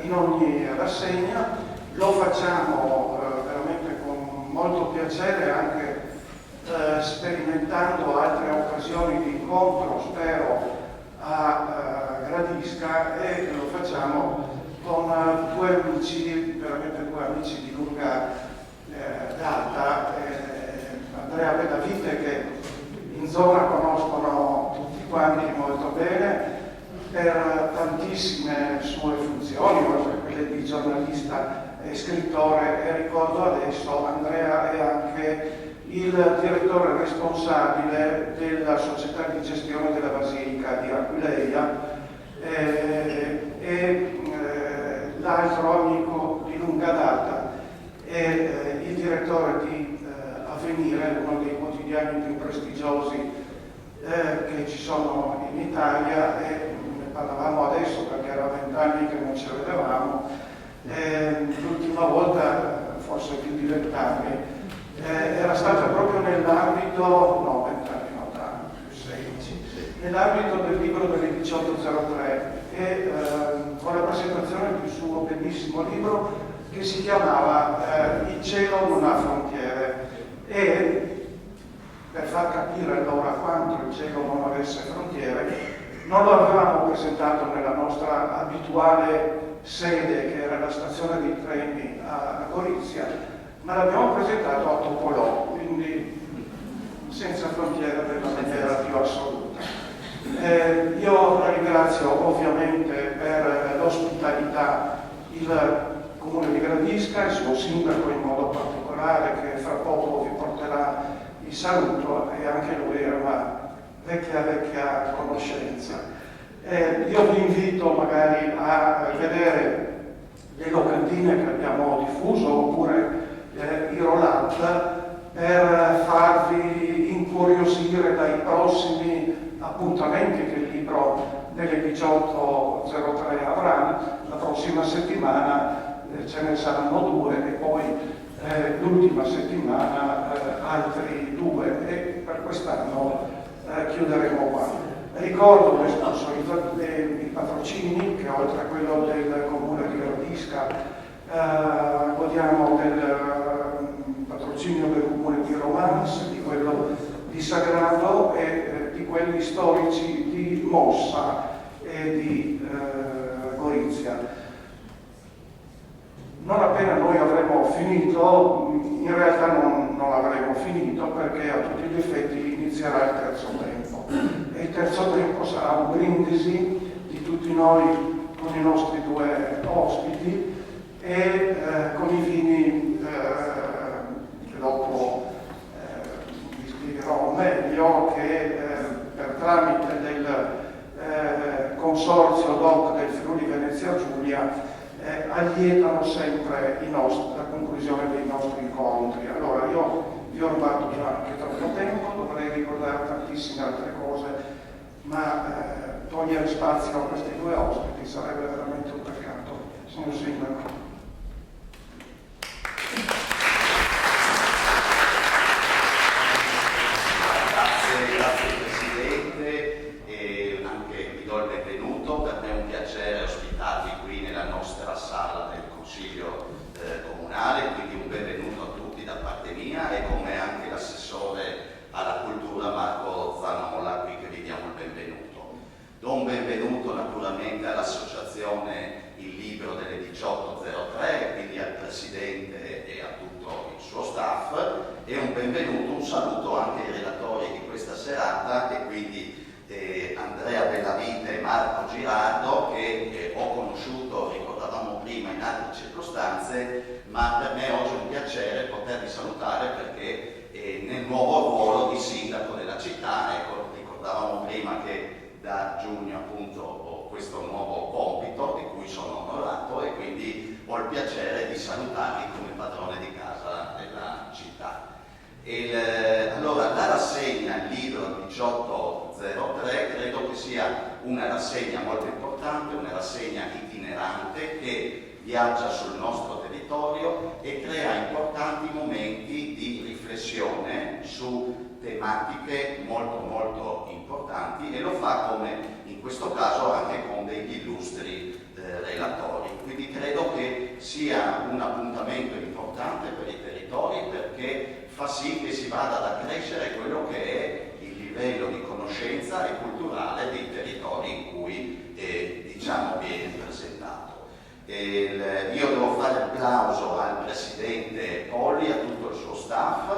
in ogni rassegna. Lo facciamo veramente con molto piacere, anche sperimentando altre occasioni di incontro, spero, a Gradisca, e lo facciamo con due amici, veramente due amici di lunga data, Andrea Bellavite, che in zona conoscono tutti quanti molto bene per tantissime sue funzioni, oltre a quelle di giornalista e scrittore, e ricordo adesso Andrea è anche il direttore responsabile della società di gestione della Basilica di Aquileia, e l'altro amico di lunga data è il direttore di Avvenire, uno dei quotidiani più prestigiosi che ci sono in Italia, e ne parlavamo adesso perché era 20 anni che non ci vedevamo, l'ultima volta, forse più di 20 anni, era stata proprio nell'ambito, no, 20 anni, no, più 16, nell'ambito del libro delle 1803, e con la presentazione del suo bellissimo libro che si chiamava Il cielo non ha frontiere. E per far capire allora quanto il cielo non avesse frontiere, non lo avevamo presentato nella nostra abituale sede, che era la stazione dei treni a Gorizia, ma l'abbiamo presentato a Topolò, quindi senza frontiere della maniera più assoluta. Io ringrazio ovviamente per l'ospitalità il Comune di Gradisca, il suo sindaco in modo particolare, che fra poco vi porterà il saluto, e anche lui era una vecchia conoscenza. Io vi invito magari a vedere le locandine che abbiamo diffuso, oppure i roll-up, per farvi incuriosire dai prossimi appuntamenti che il libro delle 18.03 avrà. La prossima settimana ce ne saranno 2, e poi l'ultima settimana altri 2, e per quest'anno chiuderemo qua. Ricordo le i patrocini, che oltre a quello del Comune di Gradisca godiamo del patrocinio del Comune di Romans, di quello di Sagrado e di quelli storici di Mossa e di Gorizia. Non appena noi avremo finito, in realtà non avremo finito, perché a tutti gli effetti inizierà il terzo tempo. E il terzo tempo sarà un brindisi di tutti noi con i nostri 2 ospiti, e con i vini che dopo vi spiegherò meglio, che per tramite del consorzio DOC del Friuli Venezia Giulia allietano sempre la conclusione dei nostri incontri. Allora, io vi ho rubato già anche troppo tempo, dovrei ricordare tantissime altre cose, ma togliere spazio a questi 2 ospiti sarebbe veramente un peccato. Signor Sindaco. Grazie Presidente, e anche vi do il benvenuto. Per me è un piacere ospitarvi qui nella nostra sala del Consiglio Comunale, quindi un benvenuto a tutti da parte mia, e con me anche l'assessore alla cultura Marco Zanola, qui che vi diamo il benvenuto. Do un benvenuto naturalmente all'associazione Il Libro delle 1803, quindi al Presidente e a tutto il suo staff, e un benvenuto, un saluto anche ai relatori di questa serata, e quindi Andrea Bellavite e Marco Girardo, che ho conosciuto, ricordavamo prima, in altre circostanze, ma per me oggi è un piacere potervi salutare, perché nel nuovo ruolo di sindaco della città, ecco, ricordavamo prima che da giugno appunto ho questo nuovo compito di cui sono onorato, e quindi ho il piacere di salutarvi come padrone di casa della città. Allora, la rassegna Il Libro 1803 credo che sia una rassegna molto importante, una rassegna itinerante che viaggia sul nostro territorio e crea importanti momenti di riflessione su tematiche molto importanti, e lo fa, come in questo caso, anche con degli illustri relatori. Quindi sia un appuntamento importante per i territori, perché fa sì che si vada ad accrescere quello che è il livello di conoscenza e culturale dei territori in cui diciamo viene presentato. Io devo fare applauso al Presidente Polli e a tutto il suo staff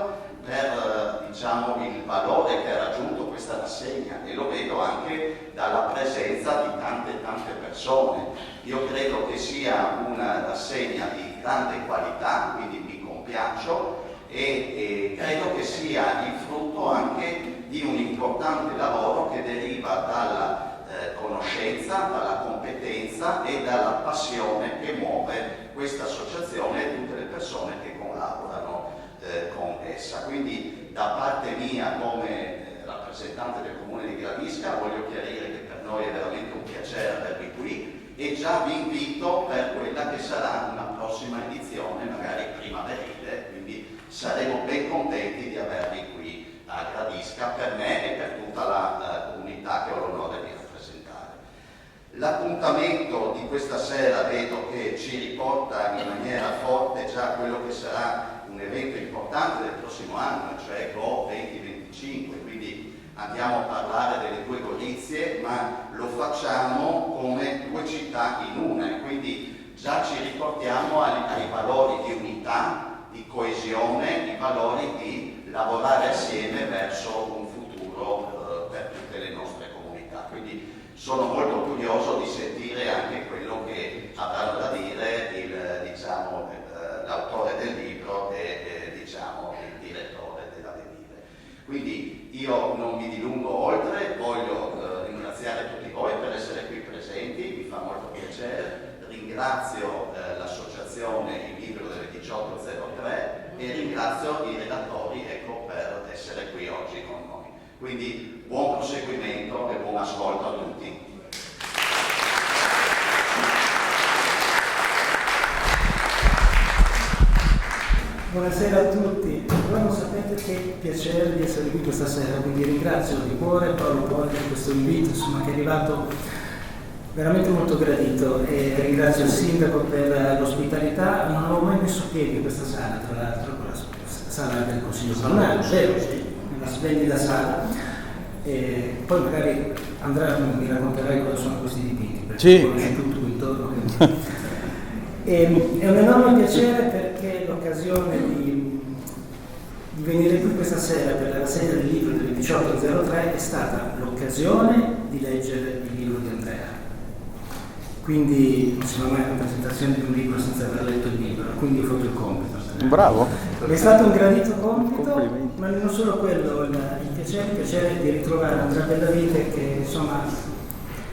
per diciamo, il valore che ha raggiunto questa rassegna, e lo vedo anche dalla presenza di tante persone. Io credo che sia una rassegna di grande qualità, quindi mi compiaccio, e credo che sia il frutto anche di un importante lavoro che deriva dalla conoscenza, dalla competenza e dalla passione che muove questa associazione e tutte le persone che collaborano con essa. Quindi da parte mia come rappresentante del Comune di Gradisca voglio chiarire che per noi è veramente un piacere avervi qui, e già vi invito per quella che sarà una prossima edizione, magari primaverile, quindi saremo ben contenti di avervi qui a Gradisca, per me e per tutta la comunità che ho l'onore di rappresentare. L'appuntamento di questa sera vedo che ci riporta in maniera forte già a quello che sarà un evento importante del prossimo anno, cioè Go 2025, quindi andiamo a parlare delle due Golizie, ma lo facciamo come due città in una, e quindi già ci riportiamo ai valori di unità, di coesione, i valori di lavorare assieme verso un futuro per tutte le nostre comunità. Quindi sono molto curioso di sentire anche quello che avranno da dire l'autore del libro e il direttore dell'Avvenire. Quindi io non mi dilungo oltre, voglio ringraziare tutti voi per essere qui presenti, mi fa molto piacere, ringrazio l'associazione Il Libro delle 18.03 e ringrazio i relatori per essere qui oggi con noi. Quindi buon proseguimento e buon ascolto a tutti. Buonasera a tutti. Voi non sapete che piacere di essere qui questa sera, quindi ringrazio di cuore Paolo Polli per questo invito, insomma, che è arrivato veramente molto gradito, e ringrazio il sindaco per l'ospitalità. Non avevo mai messo piedi in questa sala, tra l'altro, la sala del Consiglio Comunale, vero? Sì, una splendida sala. E poi magari Andrea mi racconterai cosa sono questi dipinti, perché sì, conosci tutto intorno. È un enorme piacere, perché l'occasione di venire qui questa sera per la rassegna del libro delle 18.03 è stata l'occasione di leggere il libro di Andrea. Quindi secondo me è una presentazione di un libro senza aver letto il libro, quindi ho fatto il compito. Bravo. È stato un gradito compito, Complimenti. ma non solo quello, il piacere di ritrovare Andrea Bellavite, che insomma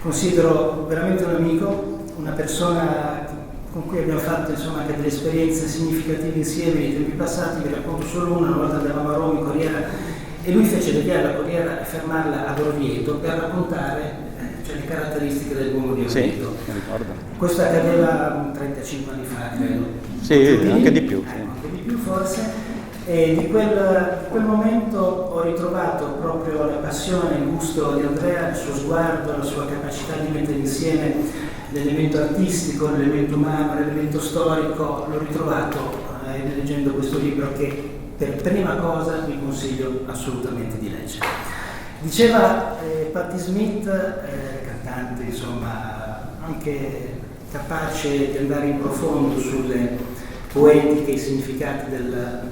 considero veramente un amico, una persona con cui abbiamo fatto insomma anche delle esperienze significative insieme nei tempi passati. Vi racconto solo una volta andavamo a Roma in Corriera e lui fece deviare la Corriera e fermarla ad Orvieto per raccontare le caratteristiche dell'uomo di Orvieto. Sì, mi ricordo. Questo accadeva 35 anni fa, credo. Sì, anche di più. Sì. Anche di più forse. E di quel momento ho ritrovato proprio la passione, il gusto di Andrea, il suo sguardo, la sua capacità di mettere insieme l'elemento artistico, l'elemento umano, l'elemento storico. L'ho ritrovato leggendo questo libro, che per prima cosa vi consiglio assolutamente di leggere. Diceva Patti Smith, cantante insomma anche capace di andare in profondo sulle poetiche, i significati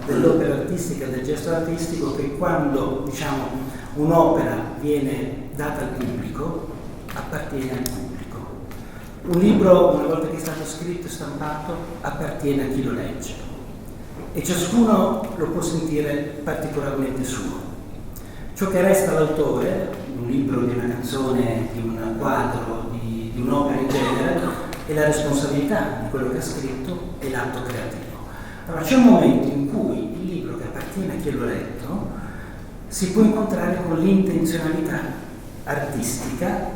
dell'opera artistica, del gesto artistico, che quando diciamo un'opera viene data al pubblico appartiene al pubblico. Un libro, una volta che è stato scritto e stampato, appartiene a chi lo legge, e ciascuno lo può sentire particolarmente suo. Ciò che resta all'autore, un libro, di una canzone, di un quadro, di un'opera in genere, è la responsabilità di quello che ha scritto e l'atto creativo. Allora c'è un momento in cui il libro, che appartiene a chi lo ha letto, si può incontrare con l'intenzionalità artistica,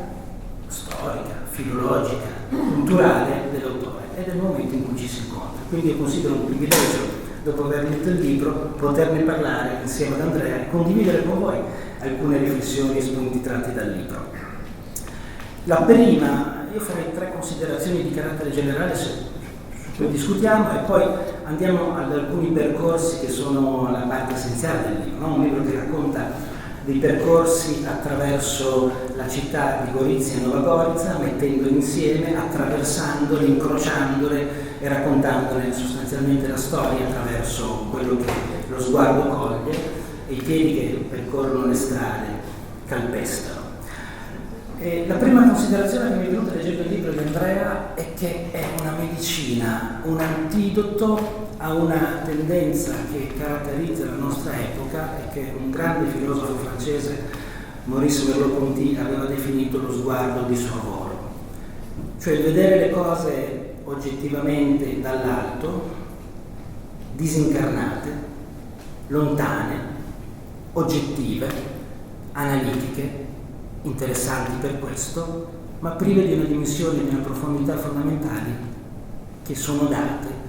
storica, filologica, culturale dell'autore, ed è il momento in cui ci si incontra. Quindi io considero un privilegio, dopo aver letto il libro, poterne parlare insieme ad Andrea e condividere con voi alcune riflessioni e spunti tratti dal libro. La prima, io farei 3 considerazioni di carattere generale su lo discutiamo e poi andiamo ad alcuni percorsi che sono la parte essenziale del libro, no? Un libro che racconta dei percorsi attraverso la città di Gorizia e Nova Gorica, mettendo insieme, attraversandole, incrociandole e raccontandole sostanzialmente la storia attraverso quello che lo sguardo coglie e i piedi che percorrono le strade calpestano. E la prima considerazione che mi è venuta leggendo il libro di Andrea è che è una medicina, un antidoto a una tendenza che caratterizza la nostra epoca e che un grande filosofo francese, Maurice Merleau-Ponty, aveva definito lo sguardo di sorvolo, cioè il vedere le cose oggettivamente dall'alto, disincarnate, lontane, oggettive, analitiche, interessanti per questo, ma prive di una dimensione e di una profondità fondamentali che sono date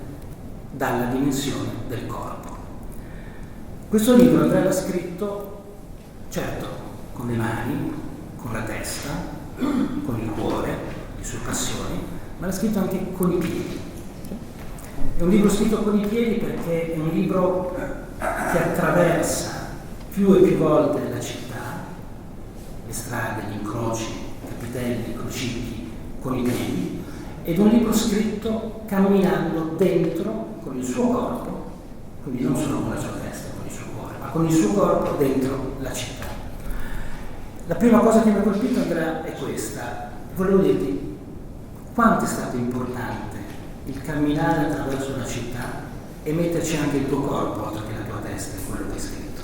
dalla dimensione del corpo. Questo libro Andrea l'ha scritto, certo, con le mani, con la testa, con il cuore, le sue passioni, ma l'ha scritto anche con i piedi. È un libro scritto con i piedi perché è un libro che attraversa più e più volte la città, le strade, gli incroci, i capitelli, i crocicchi, con i piedi, ed è un libro scritto camminando dentro con il suo corpo, quindi non solo con la sua testa, con il suo cuore, ma con il suo corpo dentro la città. La prima cosa che mi ha colpito, Andrea, è questa. Volevo dirti, quanto è stato importante il camminare attraverso la città e metterci anche il tuo corpo, oltre che la tua testa, in quello che hai scritto.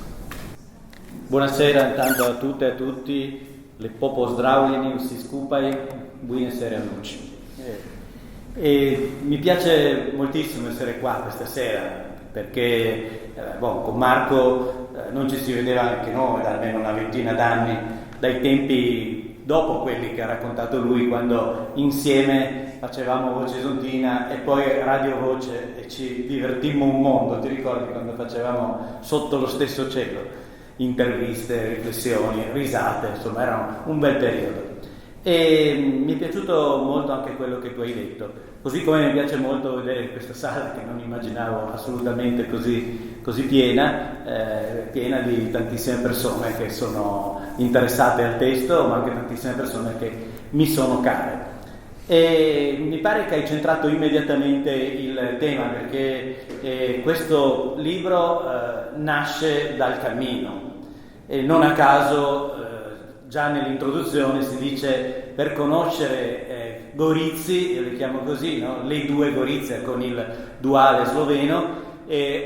Buonasera intanto a tutte e a tutti, lepo pozdravljeni, vsi skupaj, buonasera a luci. E mi piace moltissimo essere qua questa sera perché con Marco non ci si vedeva anche noi da almeno una ventina d'anni, dai tempi dopo quelli che ha raccontato lui, quando insieme facevamo Voce Esontina e poi Radio Voce e ci divertimmo un mondo. Ti ricordi quando facevamo Sotto lo stesso cielo? Interviste, riflessioni, risate, insomma era un bel periodo. E mi è piaciuto molto anche quello che tu hai detto, così come mi piace molto vedere questa sala che non immaginavo assolutamente così piena di tantissime persone che sono interessate al testo, ma anche tantissime persone che mi sono care. E mi pare che hai centrato immediatamente il tema, perché questo libro nasce dal cammino e non a caso già nell'introduzione si dice: per conoscere Gorizi, io le chiamo così, no? Le due Gorizia con il duale sloveno,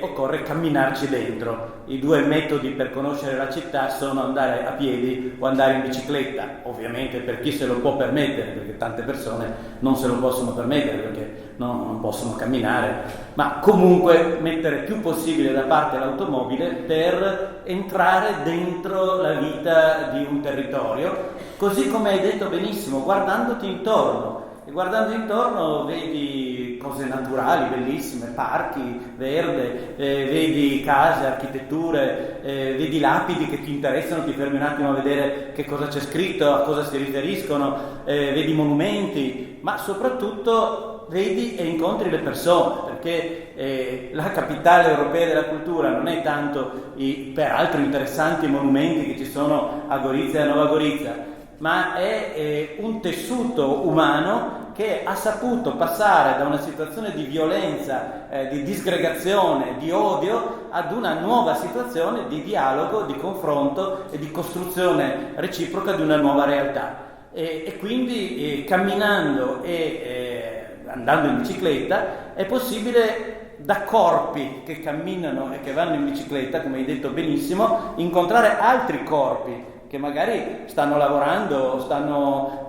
occorre camminarci dentro. I due metodi per conoscere la città sono andare a piedi o andare in bicicletta, ovviamente per chi se lo può permettere, perché tante persone non se lo possono permettere perché non possono camminare, ma comunque mettere più possibile da parte l'automobile per entrare dentro la vita di un territorio, così come hai detto benissimo, guardandoti intorno. E guardando intorno vedi cose naturali bellissime, parchi, verde, vedi case, architetture, vedi lapidi che ti interessano, ti fermi un attimo a vedere che cosa c'è scritto, a cosa si riferiscono, vedi monumenti, ma soprattutto vedi e incontri le persone, perché la capitale europea della cultura non è tanto i peraltro interessanti monumenti che ci sono a Gorizia e a Nova Gorica, ma è un tessuto umano che ha saputo passare da una situazione di violenza, di disgregazione, di odio, ad una nuova situazione di dialogo, di confronto e di costruzione reciproca di una nuova realtà. E quindi camminando e andando in bicicletta è possibile, da corpi che camminano e che vanno in bicicletta, come hai detto benissimo, incontrare altri corpi che magari stanno lavorando, stanno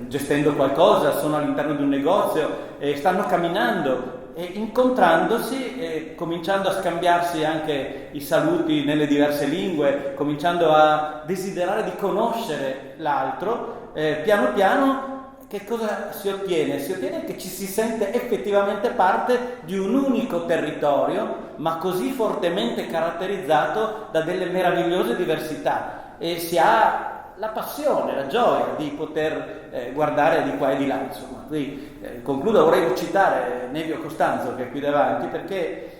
gestendo qualcosa, sono all'interno di un negozio, stanno camminando e incontrandosi, cominciando a scambiarsi anche i saluti nelle diverse lingue, cominciando a desiderare di conoscere l'altro, piano piano che cosa si ottiene? Si ottiene che ci si sente effettivamente parte di un unico territorio, ma così fortemente caratterizzato da delle meravigliose diversità. E si ha la passione, la gioia di poter guardare di qua e di là, insomma. Qui concludo, vorrei citare Nevio Costanzo che è qui davanti, perché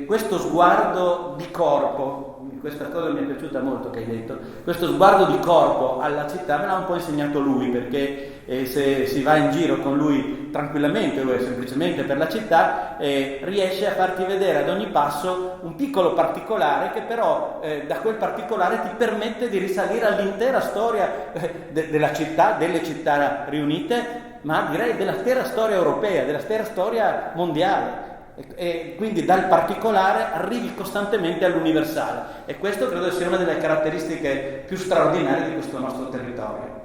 questo sguardo di corpo, questa cosa mi è piaciuta molto che hai detto, questo sguardo di corpo alla città me l'ha un po' insegnato lui, perché se si va in giro con lui tranquillamente o semplicemente per la città, riesce a farti vedere ad ogni passo un piccolo particolare che però da quel particolare ti permette di risalire all'intera storia della città, delle città riunite, ma direi dell'intera storia europea, dell'intera storia mondiale. E quindi dal particolare arrivi costantemente all'universale, e questo credo sia una delle caratteristiche più straordinarie di questo nostro territorio.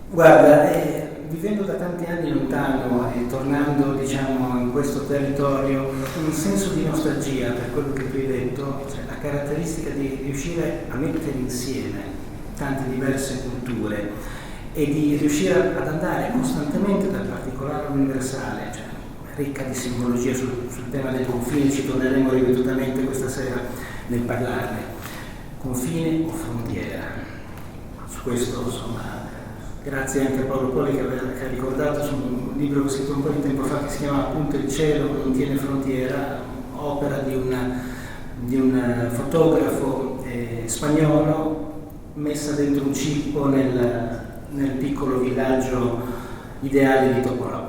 Guarda, vivendo da tanti anni lontano e tornando, diciamo, in questo territorio, un senso di nostalgia per quello che tu hai detto, cioè la caratteristica di riuscire a mettere insieme tante diverse culture e di riuscire ad andare costantemente dal particolare all'universale, cioè ricca di simbologia sul tema del confine, ci torneremo ripetutamente questa sera nel parlarne. Confine o frontiera? Su questo, insomma, grazie anche a Paolo Poli che ha ricordato su un libro che ho scritto un po' di tempo fa che si chiama appunto Il cielo non tiene frontiera, opera di un fotografo spagnolo messa dentro un cippo nel piccolo villaggio ideale di Topolò.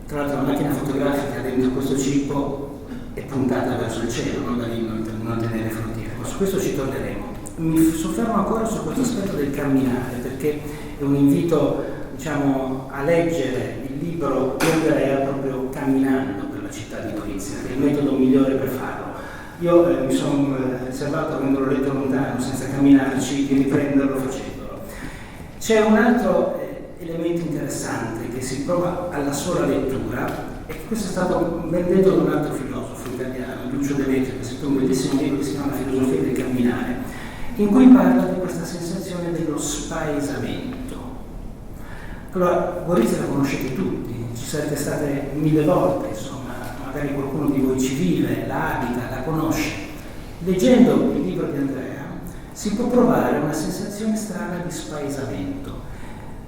Tra l'altro la macchina fotografica dentro questo cippo è puntata verso il cielo, non da lì non tenere frontiere, ma su questo ci torneremo. Mi soffermo ancora su questo aspetto del camminare, perché è un invito, diciamo, a leggere il libro di Andrea proprio camminando per la città di Gorizia, che è il metodo migliore per farlo. Io mi sono riservato, quando l'ho letto lontano, senza camminarci, di riprenderlo facendolo. C'è un altro elemento interessante che si prova alla sola lettura, e questo è stato ben detto da un altro filosofo italiano, Lucio De Vetri, che ha scritto un bellissimo libro che si chiama Filosofia del camminare, in cui parla di questa sensazione dello spaesamento. Allora, Gorizia la conoscete tutti, ci siete state 1000 volte, insomma, magari qualcuno di voi ci vive, la abita, la conosce. Leggendo il libro di Andrea si può provare una sensazione strana di spaesamento,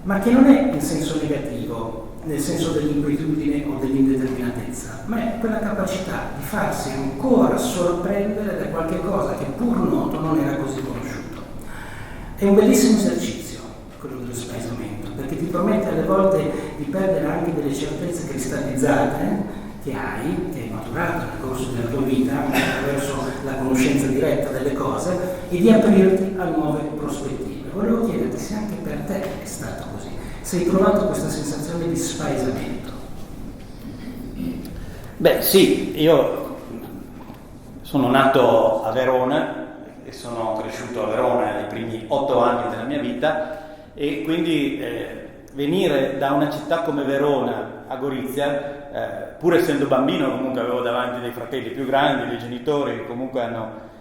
ma che non è in senso negativo, nel senso dell'inquietudine o dell'indeterminatezza, ma è quella capacità di farsi ancora sorprendere da qualche cosa che pur noto non era così conosciuto. È un bellissimo esercizio quello dello spaesamento, perché ti permette alle volte di perdere anche delle certezze cristallizzate che hai maturato nel corso della tua vita attraverso la conoscenza diretta delle cose, e di aprirti a nuove prospettive. Volevo chiederti se anche per te è stato così, se hai provato questa sensazione di spaesamento. Beh sì, io sono nato a Verona e sono cresciuto a Verona nei primi 8 anni della mia vita, e quindi venire da una città come Verona a Gorizia, pur essendo bambino comunque avevo davanti dei fratelli più grandi, dei genitori che comunque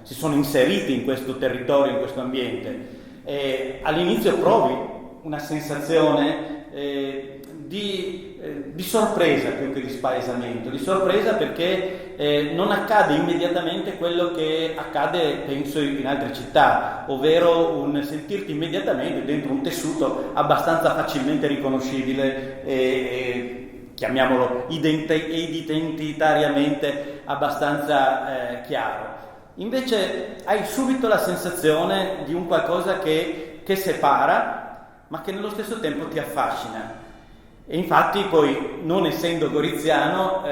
si sono inseriti in questo territorio, in questo ambiente. All'inizio provi una sensazione di sorpresa più che di spaesamento, di sorpresa perché non accade immediatamente quello che accade penso in altre città, ovvero un sentirti immediatamente dentro un tessuto abbastanza facilmente riconoscibile e chiamiamolo identitariamente abbastanza chiaro. Invece hai subito la sensazione di un qualcosa che separa, ma che nello stesso tempo ti affascina. E infatti poi, non essendo goriziano,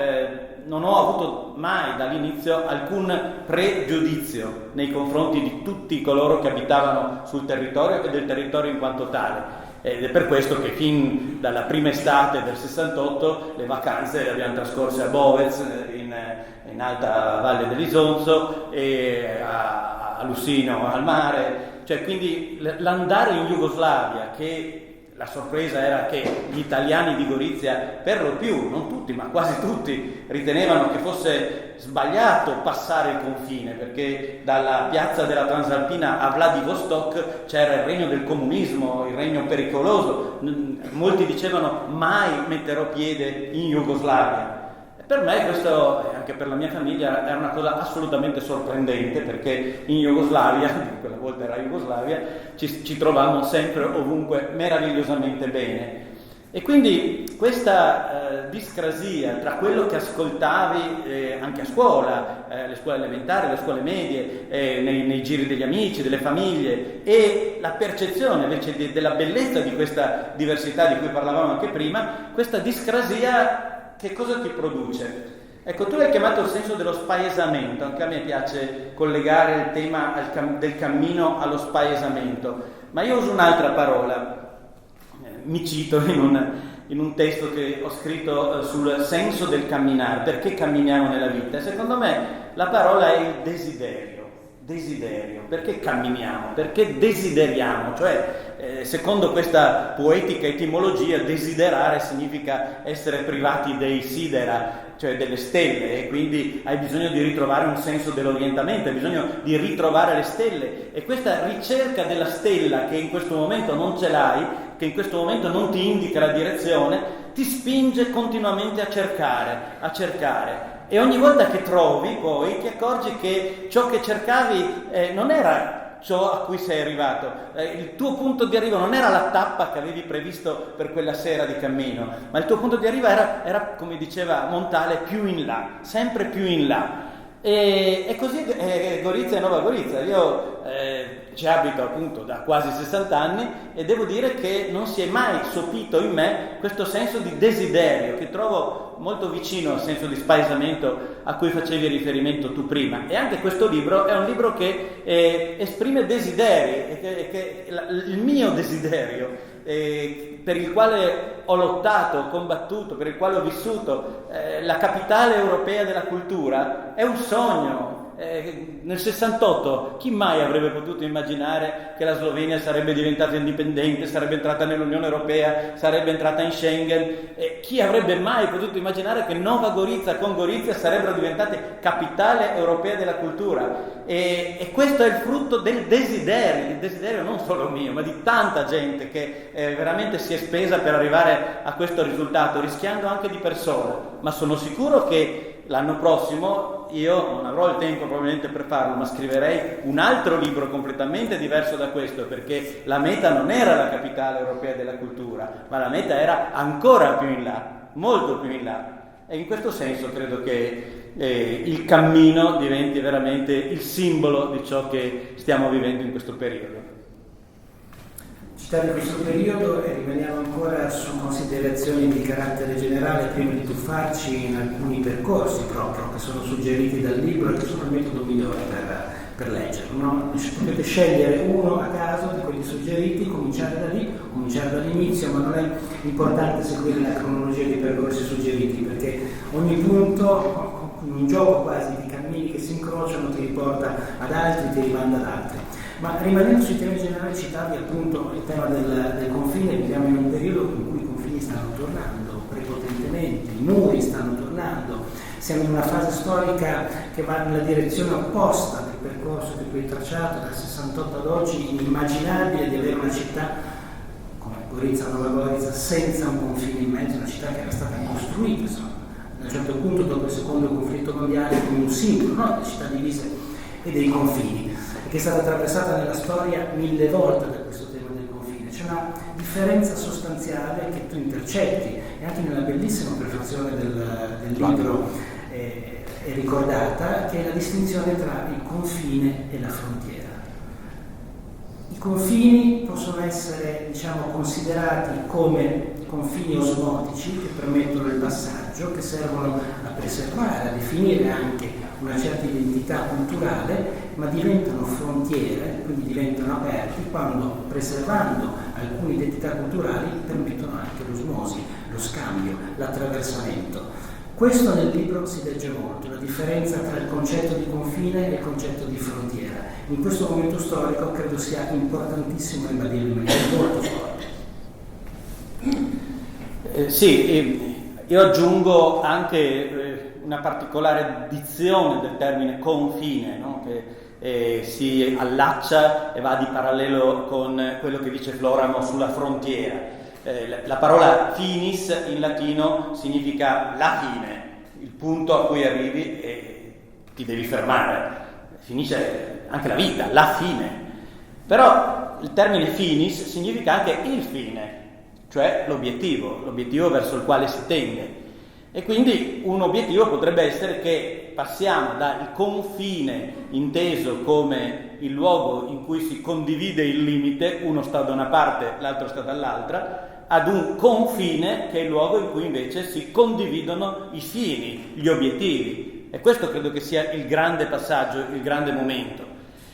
non ho avuto mai dall'inizio alcun pregiudizio nei confronti di tutti coloro che abitavano sul territorio e del territorio in quanto tale. Ed è per questo che fin dalla prima estate del 68 le vacanze le abbiamo trascorse a Bovez, in alta Valle dell'Isonzo, e a Lussino al mare, cioè quindi l'andare in Jugoslavia, che la sorpresa era che gli italiani di Gorizia, per lo più, non tutti ma quasi tutti, ritenevano che fosse sbagliato passare il confine, perché dalla piazza della Transalpina a Vladivostok c'era il regno del comunismo, il regno pericoloso. Molti dicevano mai metterò piede in Jugoslavia. Per me questo, e anche per la mia famiglia, è una cosa assolutamente sorprendente, perché in Jugoslavia, quella volta era Jugoslavia, ci trovavamo sempre ovunque meravigliosamente bene. E quindi questa discrasia tra quello che ascoltavi anche a scuola, le scuole elementari, le scuole medie, nei giri degli amici, delle famiglie, e la percezione invece della bellezza di questa diversità di cui parlavamo anche prima, questa discrasia che cosa ti produce? Ecco, tu hai chiamato il senso dello spaesamento, anche a me piace collegare il tema del cammino allo spaesamento, ma io uso un'altra parola. Mi cito in un testo che ho scritto sul senso del camminare, perché camminiamo nella vita. Secondo me la parola è il desiderio. Perché camminiamo? Perché desideriamo, cioè secondo questa poetica etimologia desiderare significa essere privati dei sidera, cioè delle stelle, e quindi hai bisogno di ritrovare un senso dell'orientamento, hai bisogno di ritrovare le stelle, e questa ricerca della stella che in questo momento non ce l'hai, che in questo momento non ti indica la direzione, ti spinge continuamente a cercare. E ogni volta che trovi poi ti accorgi che ciò che cercavi non era ciò a cui sei arrivato, il tuo punto di arrivo non era la tappa che avevi previsto per quella sera di cammino, ma il tuo punto di arrivo era come diceva Montale, più in là, sempre più in là. E così Gorizia e Nova Gorizia. Io ci abito appunto da quasi 60 anni e devo dire che non si è mai sopito in me questo senso di desiderio, che trovo molto vicino al senso di spaesamento a cui facevi riferimento tu prima. E anche questo libro è un libro che esprime desideri, il mio desiderio, per il quale ho lottato, ho combattuto, per il quale ho vissuto. La capitale europea della cultura è un sogno. Nel 68 chi mai avrebbe potuto immaginare che la Slovenia sarebbe diventata indipendente, sarebbe entrata nell'Unione Europea, sarebbe entrata in Schengen? Chi avrebbe mai potuto immaginare che Nova Gorizia con Gorizia sarebbero diventate capitale europea della cultura? E questo è il frutto del desiderio non solo mio, ma di tanta gente che veramente si è spesa per arrivare a questo risultato, rischiando anche di persona. Ma sono sicuro che l'anno prossimo io non avrò il tempo probabilmente per farlo, ma scriverei un altro libro completamente diverso da questo, perché la meta non era la capitale europea della cultura, ma la meta era ancora più in là, molto più in là. E in questo senso credo che il cammino diventi veramente il simbolo di ciò che stiamo vivendo in questo periodo. Citare questo periodo e rimaniamo ancora su considerazioni di carattere generale prima di tuffarci in alcuni percorsi proprio che sono suggeriti dal libro e che sono il metodo migliore per leggerlo, no? Potete scegliere uno a caso di quelli suggeriti, cominciare da lì, cominciare dall'inizio, ma non è importante seguire la cronologia dei percorsi suggeriti, perché ogni punto, un gioco quasi di cammini che si incrociano, ti riporta ad altri, ti rimanda ad altri. Ma rimanendo sui temi generali, citavi appunto il tema del confine. Viviamo in un periodo in cui i confini stanno tornando prepotentemente, i muri stanno tornando, siamo in una fase storica che va nella direzione opposta del percorso che tu hai tracciato dal 68 ad oggi. Inimmaginabile di avere una città come Gorizia, Nova Gorizia, senza un confine in mezzo, una città che era stata costruita, insomma, a un certo punto dopo il secondo conflitto mondiale come un simbolo, no? Delle città divise e dei confini, che è stata attraversata nella storia 1000 volte da questo tema del confine. C'è una differenza sostanziale che tu intercetti, e anche nella bellissima prefazione del libro è ricordata, che è la distinzione tra il confine e la frontiera. I confini possono essere, diciamo, considerati come confini osmotici che permettono il passaggio, che servono a preservare, a definire anche una certa identità culturale, ma diventano frontiere, quindi diventano aperti quando, preservando alcune identità culturali, permettono anche l'osmosi, lo scambio, l'attraversamento. Questo nel libro si legge molto, la differenza tra il concetto di confine e il concetto di frontiera. In questo momento storico credo sia importantissimo ribadirlo in maniera molto forte. Sì, io aggiungo anche una particolare dizione del termine confine, no? Che si allaccia e va di parallelo con quello che dice Floramo sulla frontiera. La parola finis in latino significa la fine, il punto a cui arrivi e ti devi fermare, finisce anche la vita, la fine. Però il termine finis significa anche il fine, cioè l'obiettivo verso il quale si tende. E quindi un obiettivo potrebbe essere che passiamo dal confine, inteso come il luogo in cui si condivide il limite, uno sta da una parte, l'altro sta dall'altra, ad un confine che è il luogo in cui invece si condividono i fini, gli obiettivi. E questo credo che sia il grande passaggio, il grande momento.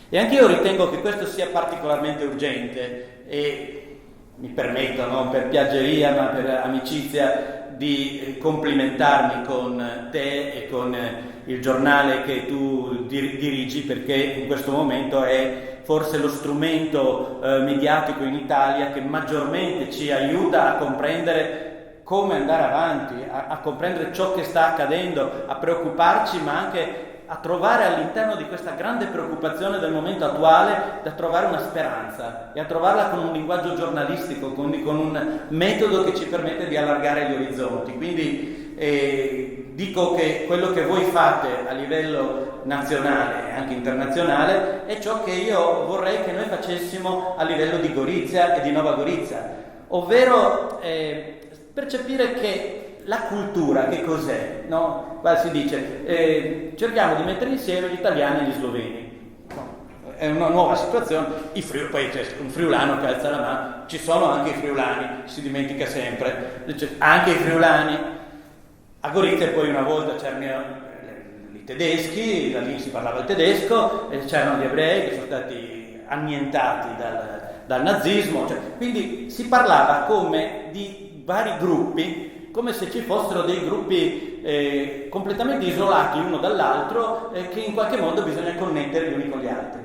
E anche io ritengo che questo sia particolarmente urgente e mi permetto, non per piaggeria ma per amicizia, di complimentarmi con te e con il giornale che tu dirigi, perché in questo momento è forse lo strumento mediatico in Italia che maggiormente ci aiuta a comprendere come andare avanti, a comprendere ciò che sta accadendo, a preoccuparci, ma anche a trovare all'interno di questa grande preoccupazione del momento attuale, da trovare una speranza e a trovarla con un linguaggio giornalistico, con un metodo che ci permette di allargare gli orizzonti. Quindi dico che quello che voi fate a livello nazionale e anche internazionale è ciò che io vorrei che noi facessimo a livello di Gorizia e di Nova Gorizia, ovvero percepire che la cultura che cos'è? No? Qua si dice cerchiamo di mettere insieme gli italiani e gli sloveni. No? È una nuova situazione. Poi c'è un friulano che alza la mano, ci sono anche i friulani, si dimentica sempre. Dice, anche i friulani. A Gorizia poi una volta c'erano i tedeschi, da lì si parlava il tedesco, e c'erano gli ebrei che sono stati annientati dal nazismo. Quindi si parlava come di vari gruppi, come se ci fossero dei gruppi completamente isolati l'uno dall'altro che in qualche modo bisogna connettere gli uni con gli altri.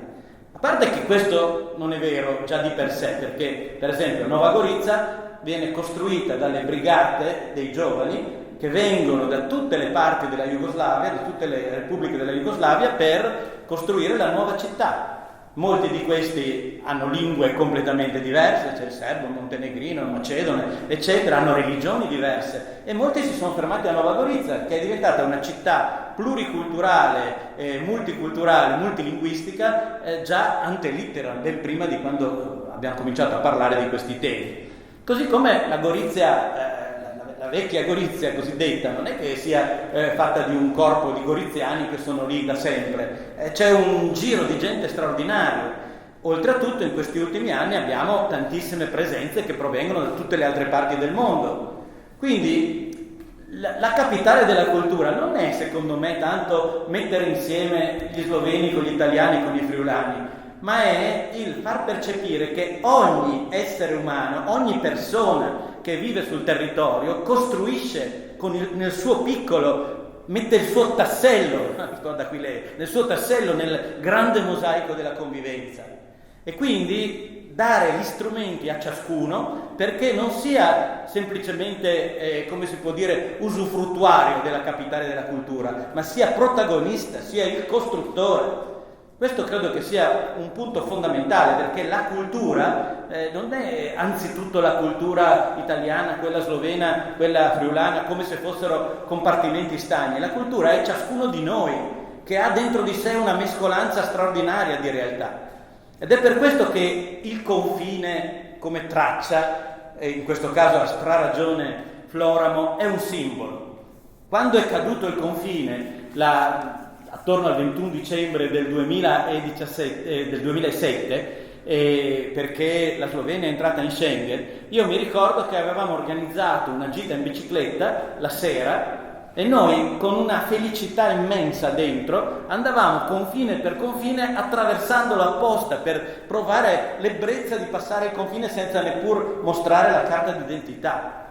A parte che questo non è vero già di per sé, perché per esempio Nova Gorizia viene costruita dalle brigate dei giovani che vengono da tutte le parti della Jugoslavia, da tutte le repubbliche della Jugoslavia, per costruire la nuova città. Molti di questi hanno lingue completamente diverse, c'è il serbo, il montenegrino, il macedone, eccetera, hanno religioni diverse e molti si sono fermati a Nova Gorizia, che è diventata una città pluriculturale, multiculturale, multilinguistica, già ante litteram, ben prima di quando abbiamo cominciato a parlare di questi temi. Così come la Gorizia, la vecchia Gorizia cosiddetta, non è che sia fatta di un corpo di goriziani che sono lì da sempre, c'è un giro di gente straordinario. Oltretutto in questi ultimi anni abbiamo tantissime presenze che provengono da tutte le altre parti del mondo. Quindi la capitale della cultura non è, secondo me, tanto mettere insieme gli sloveni con gli italiani, con i friulani, ma è il far percepire che ogni essere umano, ogni persona che vive sul territorio costruisce nel suo piccolo, mette il suo tassello, guarda qui lei, nel suo tassello nel grande mosaico della convivenza. E quindi dare gli strumenti a ciascuno perché non sia semplicemente, come si può dire, usufruttuario della capitale della cultura, ma sia protagonista, sia il costruttore. Questo credo che sia un punto fondamentale, perché la cultura non è anzitutto la cultura italiana, quella slovena, quella friulana, come se fossero compartimenti stagni. La cultura è ciascuno di noi, che ha dentro di sé una mescolanza straordinaria di realtà. Ed è per questo che il confine come traccia, e in questo caso ha straragione Floramo, è un simbolo. Quando è caduto il confine, attorno al 21 dicembre del 2007, perché la Slovenia è entrata in Schengen, io mi ricordo che avevamo organizzato una gita in bicicletta la sera e noi con una felicità immensa dentro andavamo confine per confine attraversandolo apposta per provare l'ebbrezza di passare il confine senza neppur mostrare la carta d'identità.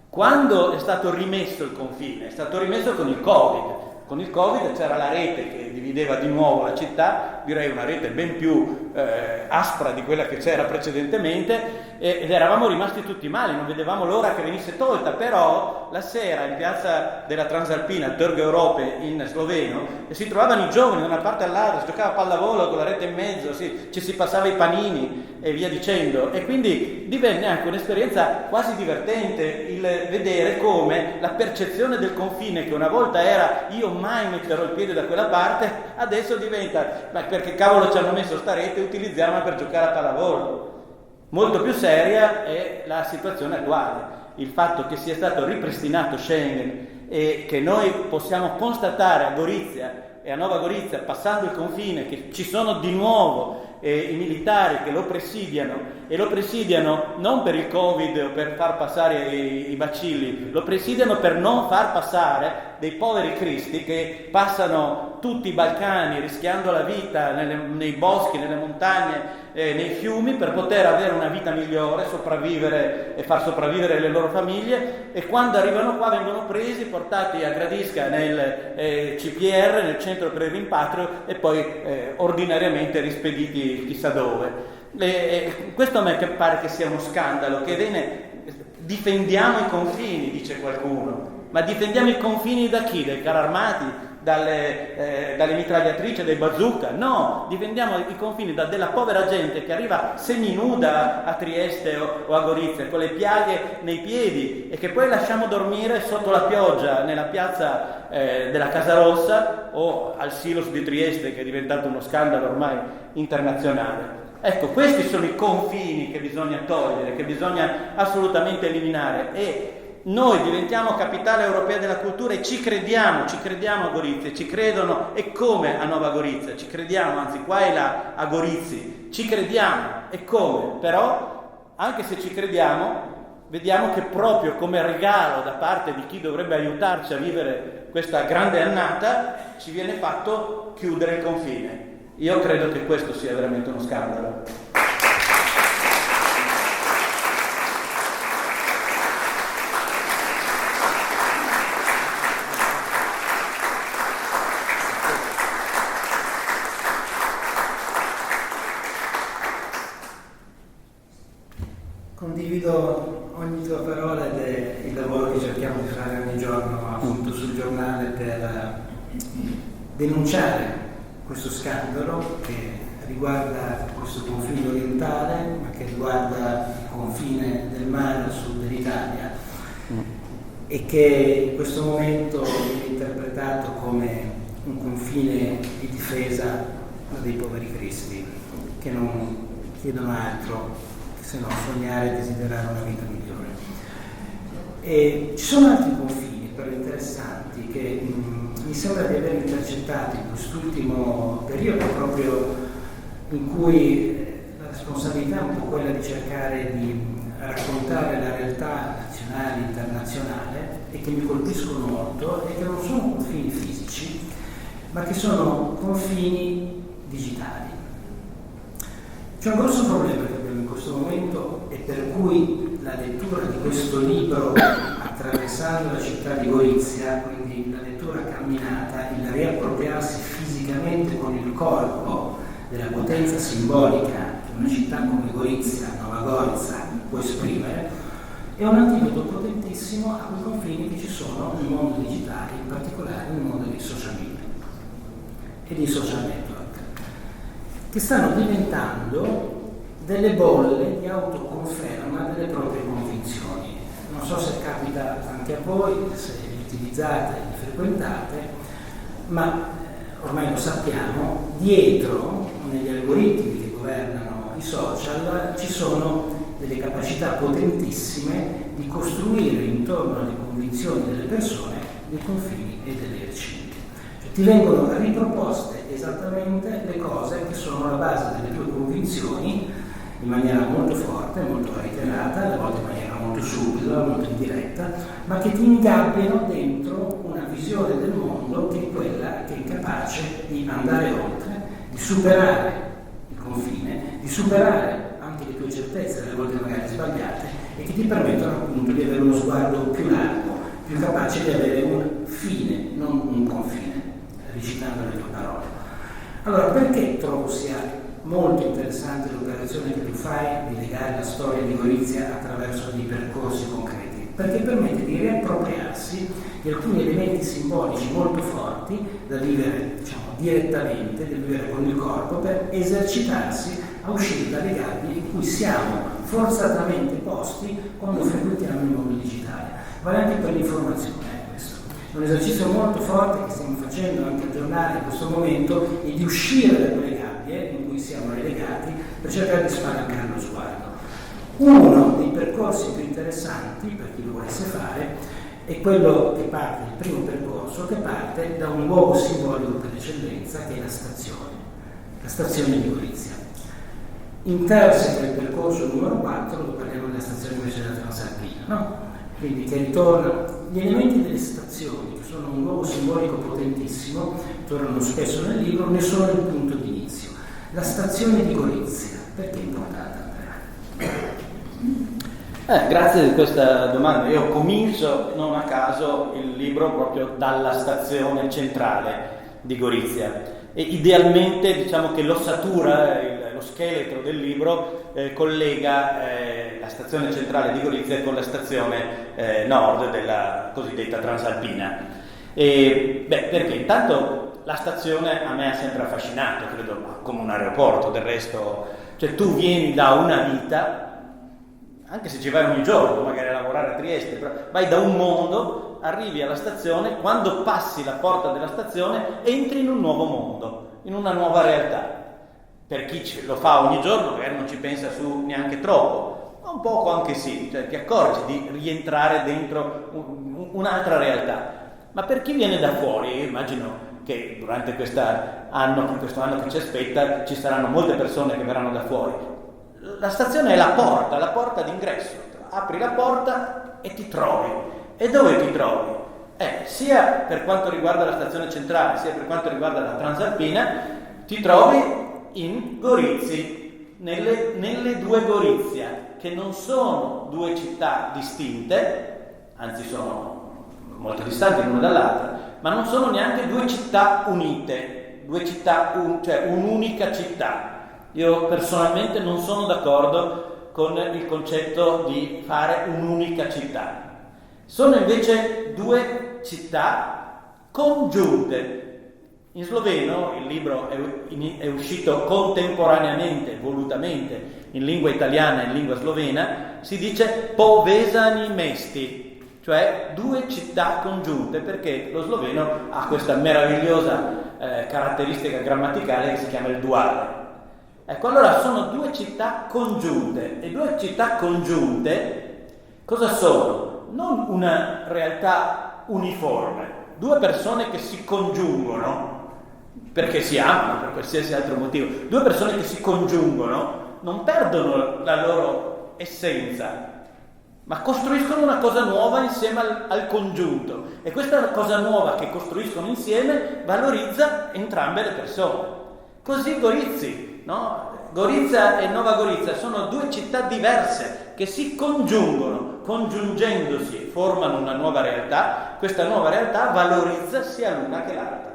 Quando è stato rimesso il confine? È stato rimesso con il Covid. Con il Covid c'era la rete che divideva di nuovo la città, direi una rete ben più aspra di quella che c'era precedentemente, ed eravamo rimasti tutti male, non vedevamo l'ora che venisse tolta. Però la sera in piazza della Transalpina, Trg Europe in sloveno, si trovavano i giovani da una parte all'altra, si giocava a pallavolo con la rete in mezzo, ci si passava i panini e via dicendo, e quindi divenne anche un'esperienza quasi divertente il vedere come la percezione del confine, che una volta era io mai metterò il piede da quella parte, adesso diventa ma perché cavolo ci hanno messo sta rete, utilizziamola per giocare a pallavolo. Molto più seria è la situazione attuale, il fatto che sia stato ripristinato Schengen e che noi possiamo constatare a Gorizia e a Nova Gorizia, passando il confine, che ci sono di nuovo i militari che lo presidiano, e lo presidiano non per il Covid o per far passare i bacilli, lo presidiano per non far passare dei poveri cristi che passano tutti i Balcani rischiando la vita nei boschi, nelle montagne, nei fiumi, per poter avere una vita migliore, sopravvivere e far sopravvivere le loro famiglie, e quando arrivano qua vengono presi, portati a Gradisca nel CPR, nel centro per il rimpatrio, e poi ordinariamente rispediti chissà dove. Questo a me pare che sia uno scandalo, che difendiamo i confini, dice qualcuno, ma difendiamo i confini da chi? Dai carri armati? Dalle mitragliatrici, dai bazooka? No, difendiamo i confini della povera gente che arriva seminuda a Trieste o a Gorizia con le piaghe nei piedi e che poi lasciamo dormire sotto la pioggia nella piazza della Casa Rossa o al Silos di Trieste, che è diventato uno scandalo ormai internazionale. Ecco, questi sono i confini che bisogna togliere, che bisogna assolutamente eliminare, e noi diventiamo capitale europea della cultura e ci crediamo a Gorizia, ci credono, e come a Nova Gorizia, ci crediamo, anzi qua e là a Gorizi, ci crediamo, e come? Però, anche se ci crediamo, vediamo che proprio come regalo da parte di chi dovrebbe aiutarci a vivere questa grande annata, ci viene fatto chiudere il confine. Io credo che questo sia veramente uno scandalo. Condivido ogni tua parola ed è il lavoro che cerchiamo di fare ogni giorno appunto sul giornale per denunciare questo scandalo che riguarda questo confine orientale, ma che riguarda il confine del mare a sud dell'Italia e che in questo momento viene interpretato come un confine di difesa dei poveri cristi che non chiedono altro se non sognare e desiderare una vita migliore. E ci sono altri confini però interessanti che mi sembra di aver intercettato in quest'ultimo periodo, proprio in cui la responsabilità è un po' quella di cercare di raccontare la realtà nazionale e internazionale, e che mi colpiscono molto, e che non sono confini fisici, ma che sono confini digitali. C'è un grosso problema che abbiamo in questo momento, e per cui la lettura di questo libro, attraversando la città di Gorizia, quindi la lettura camminata, il riappropriarsi fisicamente con il corpo della potenza simbolica che una città come Gorizia, Nova Gorica, può esprimere, è un antidoto potentissimo a quei confini che ci sono nel mondo digitale, in particolare nel mondo dei social media e dei social network, che stanno diventando delle bolle di autoconferma delle proprie convinzioni. Non so se capita anche a voi, se li utilizzate, li frequentate, ma ormai lo sappiamo, dietro, negli algoritmi che governano i social, ci sono delle capacità potentissime di costruire intorno alle convinzioni delle persone dei confini e delle recinte. Cioè, ti vengono riproposte esattamente le cose che sono la base delle tue convinzioni, in maniera molto forte, molto reiterata, alle volte in maniera molto subdola, molto indiretta, ma che ti ingabbiano dentro una visione del mondo che è quella che è capace di andare oltre, di superare il confine, di superare anche le tue certezze, alle volte magari sbagliate, e che ti permettono appunto di avere uno sguardo più largo, più capace di avere un fine, non un confine, recitando le tue parole. Allora, perché trovo sia molto interessante l'operazione che tu fai di legare la storia di Gorizia attraverso dei percorsi concreti, perché permette di riappropriarsi di alcuni elementi simbolici molto forti da vivere, diciamo, direttamente, da vivere con il corpo, per esercitarsi a uscire dalle gabbie in cui siamo forzatamente posti quando frequentiamo il mondo digitale. Vale anche per l'informazione, questo. È un esercizio molto forte che stiamo facendo anche a giornale in questo momento, e di uscire da quelle gabbie in cui siamo relegati per cercare di spalancare lo sguardo. Uno dei percorsi più interessanti, per chi lo volesse fare, è quello che parte, il primo percorso, che parte da un luogo simbolico per eccellenza, che è la stazione di Gorizia. Intersecta il percorso numero 4, dove parliamo della stazione invece della Transalpina, no? Quindi che ritorna, gli elementi delle stazioni, che sono un luogo simbolico potentissimo, tornano spesso nel libro, ne sono il punto di inizio. La stazione di Gorizia, perché è importante, Andrea? Grazie di questa domanda. Io comincio, non a caso, il libro proprio dalla stazione centrale di Gorizia, e idealmente diciamo che l'ossatura, lo scheletro del libro collega la stazione centrale di Gorizia con la stazione nord della cosiddetta Transalpina. Perché intanto la stazione a me ha sempre affascinato, credo come un aeroporto del resto, cioè tu vieni da una vita, anche se ci vai ogni giorno magari a lavorare a Trieste, però vai da un mondo, arrivi alla stazione, quando passi la porta della stazione entri in un nuovo mondo, in una nuova realtà. Per chi lo fa ogni giorno magari non ci pensa su neanche troppo, ma un poco anche sì, cioè ti accorgi di rientrare dentro un'altra realtà. Ma per chi viene da fuori, io immagino che durante questo anno che ci aspetta ci saranno molte persone che verranno da fuori. La stazione è la porta d'ingresso. Apri la porta e ti trovi. E dove ti trovi? Sia per quanto riguarda la stazione centrale, sia per quanto riguarda la Transalpina, ti trovi in Gorizi, nelle due Gorizia, che non sono due città distinte, anzi sono molto distanti l'una dall'altra, ma non sono neanche due città unite, cioè un'unica città. Io personalmente non sono d'accordo con il concetto di fare un'unica città. Sono invece due città congiunte. In sloveno, il libro è uscito contemporaneamente, volutamente, in lingua italiana e in lingua slovena, si dice povezani mesti, cioè due città congiunte, perché lo sloveno ha questa meravigliosa caratteristica grammaticale che si chiama il duale. Ecco, allora sono due città congiunte, e due città congiunte cosa sono? Non una realtà uniforme, due persone che si congiungono perché si amano, per qualsiasi altro motivo. Due persone che si congiungono non perdono la loro essenza, ma costruiscono una cosa nuova insieme al congiunto, e questa cosa nuova che costruiscono insieme valorizza entrambe le persone. Così Gorizia, no? Gorizia e Nova Gorizia sono due città diverse che si congiungono, congiungendosi formano una nuova realtà. Questa nuova realtà valorizza sia l'una che l'altra.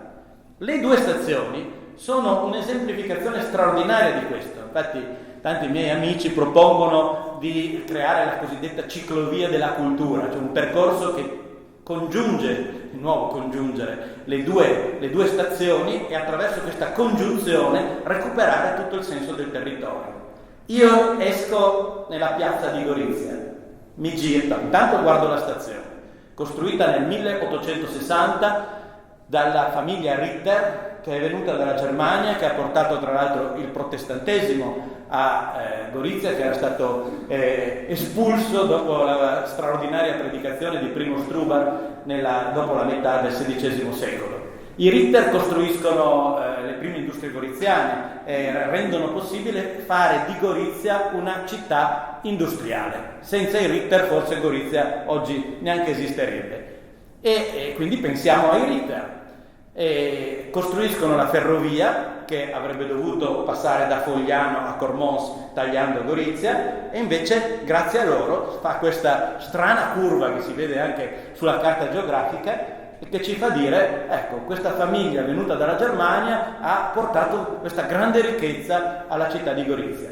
Le due stazioni sono un'esemplificazione straordinaria di questo. Infatti tanti miei amici propongono di creare la cosiddetta ciclovia della cultura, cioè un percorso che congiunge, di nuovo congiungere le due stazioni, e attraverso questa congiunzione recuperare tutto il senso del territorio. Io esco nella piazza di Gorizia, mi giro, intanto guardo la stazione, costruita nel 1860 dalla famiglia Ritter, che è venuta dalla Germania, che ha portato tra l'altro il protestantesimo a Gorizia, che era stato espulso dopo la straordinaria predicazione di Primo Strubar dopo la metà del XVI secolo. I Ritter costruiscono le prime industrie goriziane e rendono possibile fare di Gorizia una città industriale. Senza i Ritter forse Gorizia oggi neanche esisterebbe. E quindi pensiamo ai Ritter. Costruiscono la ferrovia che avrebbe dovuto passare da Fogliano a Cormons tagliando Gorizia, e invece grazie a loro fa questa strana curva che si vede anche sulla carta geografica e che ci fa dire, ecco, questa famiglia venuta dalla Germania ha portato questa grande ricchezza alla città di Gorizia.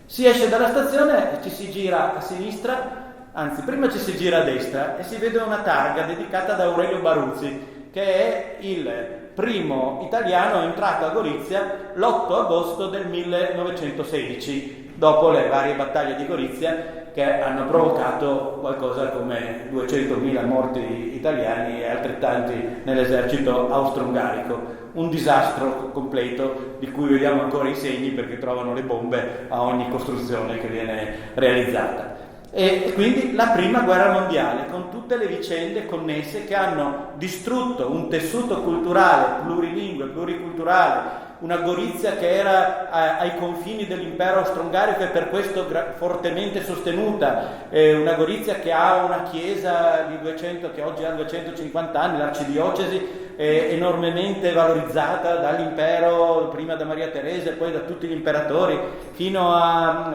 Si esce dalla stazione e ci si gira a sinistra, anzi prima ci si gira a destra e si vede una targa dedicata ad Aurelio Baruzzi, che è il primo italiano entrato a Gorizia l'8 agosto del 1916, dopo le varie battaglie di Gorizia che hanno provocato qualcosa come 200.000 morti italiani e altrettanti nell'esercito austro-ungarico. Un disastro completo di cui vediamo ancora i segni, perché trovano le bombe a ogni costruzione che viene realizzata. E quindi la prima guerra mondiale, con tutte le vicende connesse che hanno distrutto un tessuto culturale plurilingue, pluriculturale, una Gorizia che era ai confini dell'impero austro-ungarico e per questo fortemente sostenuta, una Gorizia che ha una chiesa di 200, che oggi ha 250 anni, l'arcidiocesi enormemente valorizzata dall'impero, prima da Maria Teresa e poi da tutti gli imperatori fino a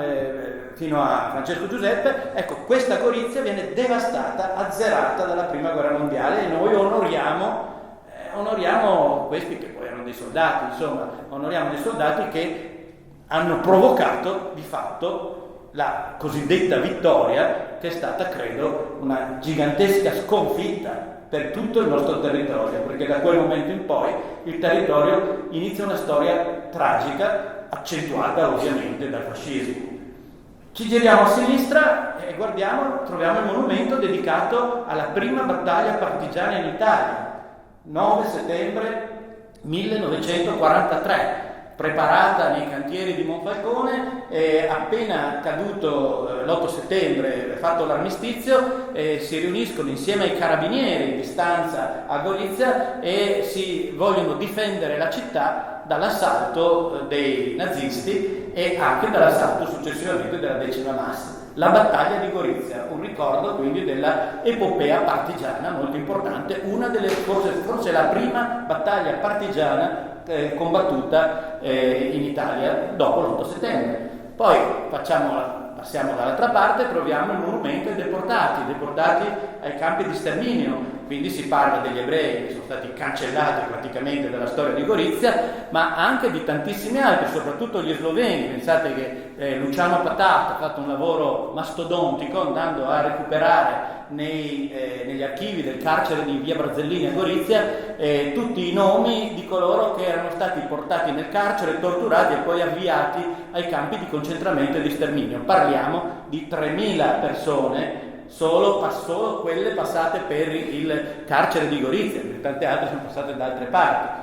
Francesco Giuseppe. Ecco, questa Gorizia viene devastata, azzerata dalla prima guerra mondiale e noi onoriamo questi che poi erano dei soldati, insomma, onoriamo dei soldati che hanno provocato di fatto la cosiddetta vittoria, che è stata, credo, una gigantesca sconfitta per tutto il nostro territorio, perché da quel momento in poi il territorio inizia una storia tragica, accentuata ovviamente dal fascismo. Ci giriamo a sinistra e troviamo il monumento dedicato alla prima battaglia partigiana in Italia, 9 settembre 1943, preparata nei cantieri di Monfalcone, appena caduto l'8 settembre, fatto l'armistizio, si riuniscono insieme ai carabinieri di stanza a Gorizia e si vogliono difendere la città dall'assalto dei nazisti e anche dall'assalto successivamente della 10ª Massa. La battaglia di Gorizia, un ricordo quindi della epopea partigiana molto importante, una delle forse la prima battaglia partigiana combattuta in Italia dopo l'8 settembre. Poi passiamo dall'altra parte, troviamo il monumento ai deportati ai campi di sterminio. Quindi si parla degli ebrei che sono stati cancellati praticamente dalla storia di Gorizia, ma anche di tantissimi altri, soprattutto gli sloveni. Pensate che Luciano Patato ha fatto un lavoro mastodontico andando a recuperare negli archivi del carcere di via Brazzellini a Gorizia tutti i nomi di coloro che erano stati portati nel carcere, torturati e poi avviati ai campi di concentramento e di sterminio. Parliamo di 3.000 persone, solo quelle passate per il carcere di Gorizia, perché tante altre sono passate da altre parti.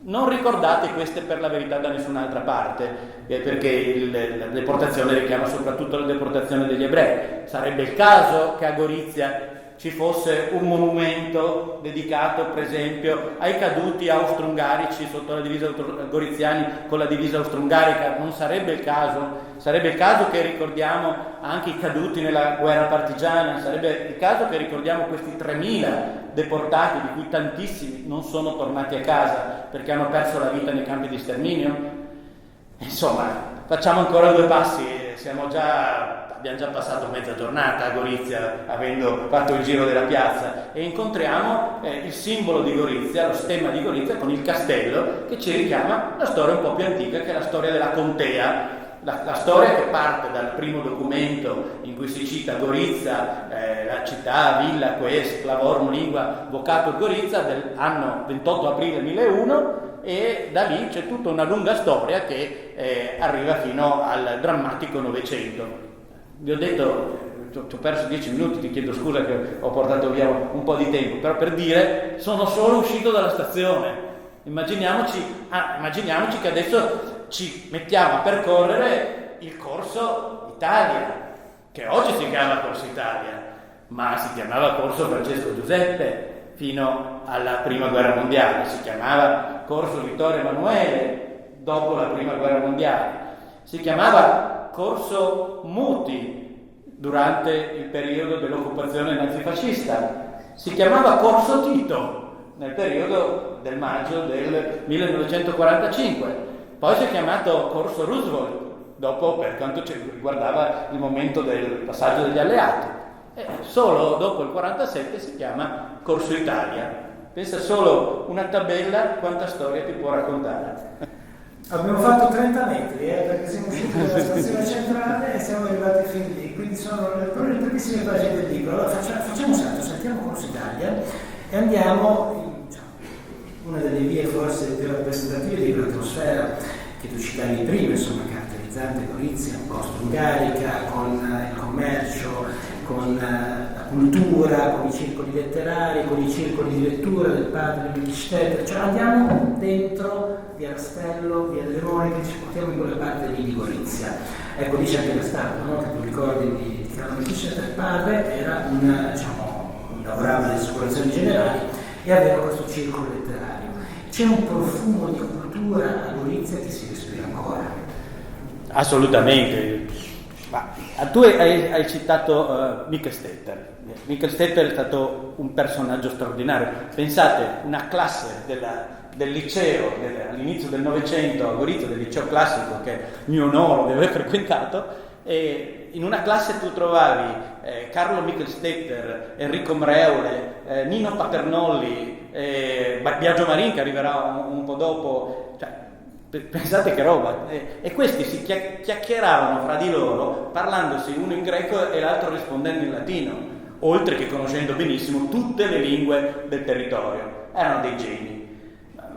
Non ricordate queste per la verità da nessun'altra parte, perché la deportazione richiama soprattutto la deportazione degli ebrei. Sarebbe il caso che a Gorizia ci fosse un monumento dedicato, per esempio, ai caduti austro-ungarici sotto la divisa goriziani con la divisa austro-ungarica. Non sarebbe il caso. Sarebbe il caso che ricordiamo anche i caduti nella guerra partigiana, sarebbe il caso che ricordiamo questi 3.000 deportati, di cui tantissimi non sono tornati a casa perché hanno perso la vita nei campi di sterminio. Insomma, facciamo ancora 2 passi, abbiamo già passato mezza giornata a Gorizia, avendo fatto il giro della piazza, e incontriamo il simbolo di Gorizia, lo stemma di Gorizia, con il castello, che ci richiama la storia un po' più antica, che è la storia della contea. La storia che parte dal primo documento in cui si cita Gorizia, la città, villa, quest, clavorum, lingua, vocatur Gorizia, dell'anno 28 aprile 1001, e da lì c'è tutta una lunga storia che arriva fino al drammatico Novecento. Vi ho detto, ci ho perso 10 minuti, ti chiedo scusa che ho portato via un po' di tempo, però per dire, sono solo uscito dalla stazione. Immaginiamoci che adesso ci mettiamo a percorrere il Corso Italia, che oggi si chiama Corso Italia, ma si chiamava Corso Francesco Giuseppe fino alla Prima Guerra Mondiale, si chiamava Corso Vittorio Emanuele dopo la Prima Guerra Mondiale, si chiamava Corso Muti durante il periodo dell'occupazione nazifascista, si chiamava Corso Tito nel periodo del maggio del 1945, poi si è chiamato Corso Roosevelt, dopo per quanto riguardava il momento del passaggio degli alleati. Solo dopo il 1947 si chiama Corso Italia, Pensa solo una tabella quanta storia ti può raccontare. Abbiamo fatto 30 metri, perché siamo usciti dalla stazione centrale e siamo arrivati fin lì, quindi sono le primissime pagine del libro. Allora facciamo un salto, saltiamo Corso Italia e andiamo in una delle vie forse più rappresentative di quell'atmosfera che tu citavi prima, insomma, caratterizzante Gorizia, Austro-Ungarica, con il commercio, con la cultura, con i circoli letterari, con i circoli di lettura del padre di Stetter, cioè andiamo dentro via Rastello, via delle Monache, ci portiamo in quella parte lì di Gorizia. Ecco, dice anche la stampa, no? Che tu ricordi di Carlo Stetter, il padre era lavorava nelle assicurazioni generali e aveva questo circolo letterario. C'è un profumo di cultura a Gorizia che si respira ancora. Assolutamente. Ma tu hai citato Michael Stetter. Michael Stetter è stato un personaggio straordinario. Pensate, una classe del liceo all'inizio del Novecento a Gorizia, del liceo classico che mio onore di aver frequentato, e in una classe tu trovavi Carlo Michael Stetter, Enrico Mreule, Nino Paternolli, Biagio Marin che arriverà un po' dopo, cioè, pensate che roba, e questi si chiacchieravano fra di loro parlandosi uno in greco e l'altro rispondendo in latino, oltre che conoscendo benissimo tutte le lingue del territorio. Erano dei geni.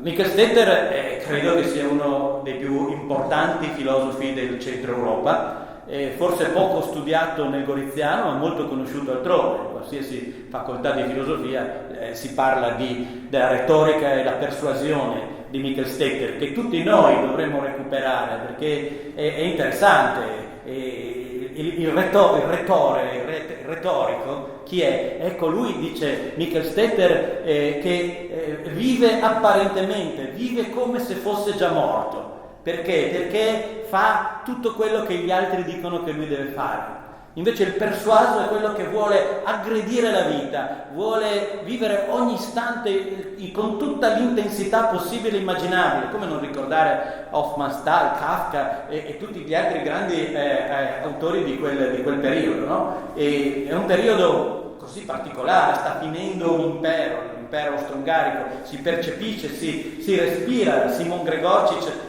Michael Stetter credo che sia uno dei più importanti filosofi del centro Europa, forse poco studiato nel goriziano ma molto conosciuto altrove. In qualsiasi facoltà di filosofia si parla della retorica e la persuasione di Michael Stetter, che tutti noi dovremmo recuperare perché è interessante. Il retorico chi è? Ecco, lui dice, Michael Stetter, che vive apparentemente, vive come se fosse già morto. Perché? Perché fa tutto quello che gli altri dicono che lui deve fare. Invece il persuaso è quello che vuole aggredire la vita, vuole vivere ogni istante con tutta l'intensità possibile e immaginabile, come non ricordare Hofmannsthal, Kafka e tutti gli altri grandi autori di quel periodo, no? E è un periodo così particolare, sta finendo un impero austro-ungarico, si percepisce, si respira. Simon Gregorcic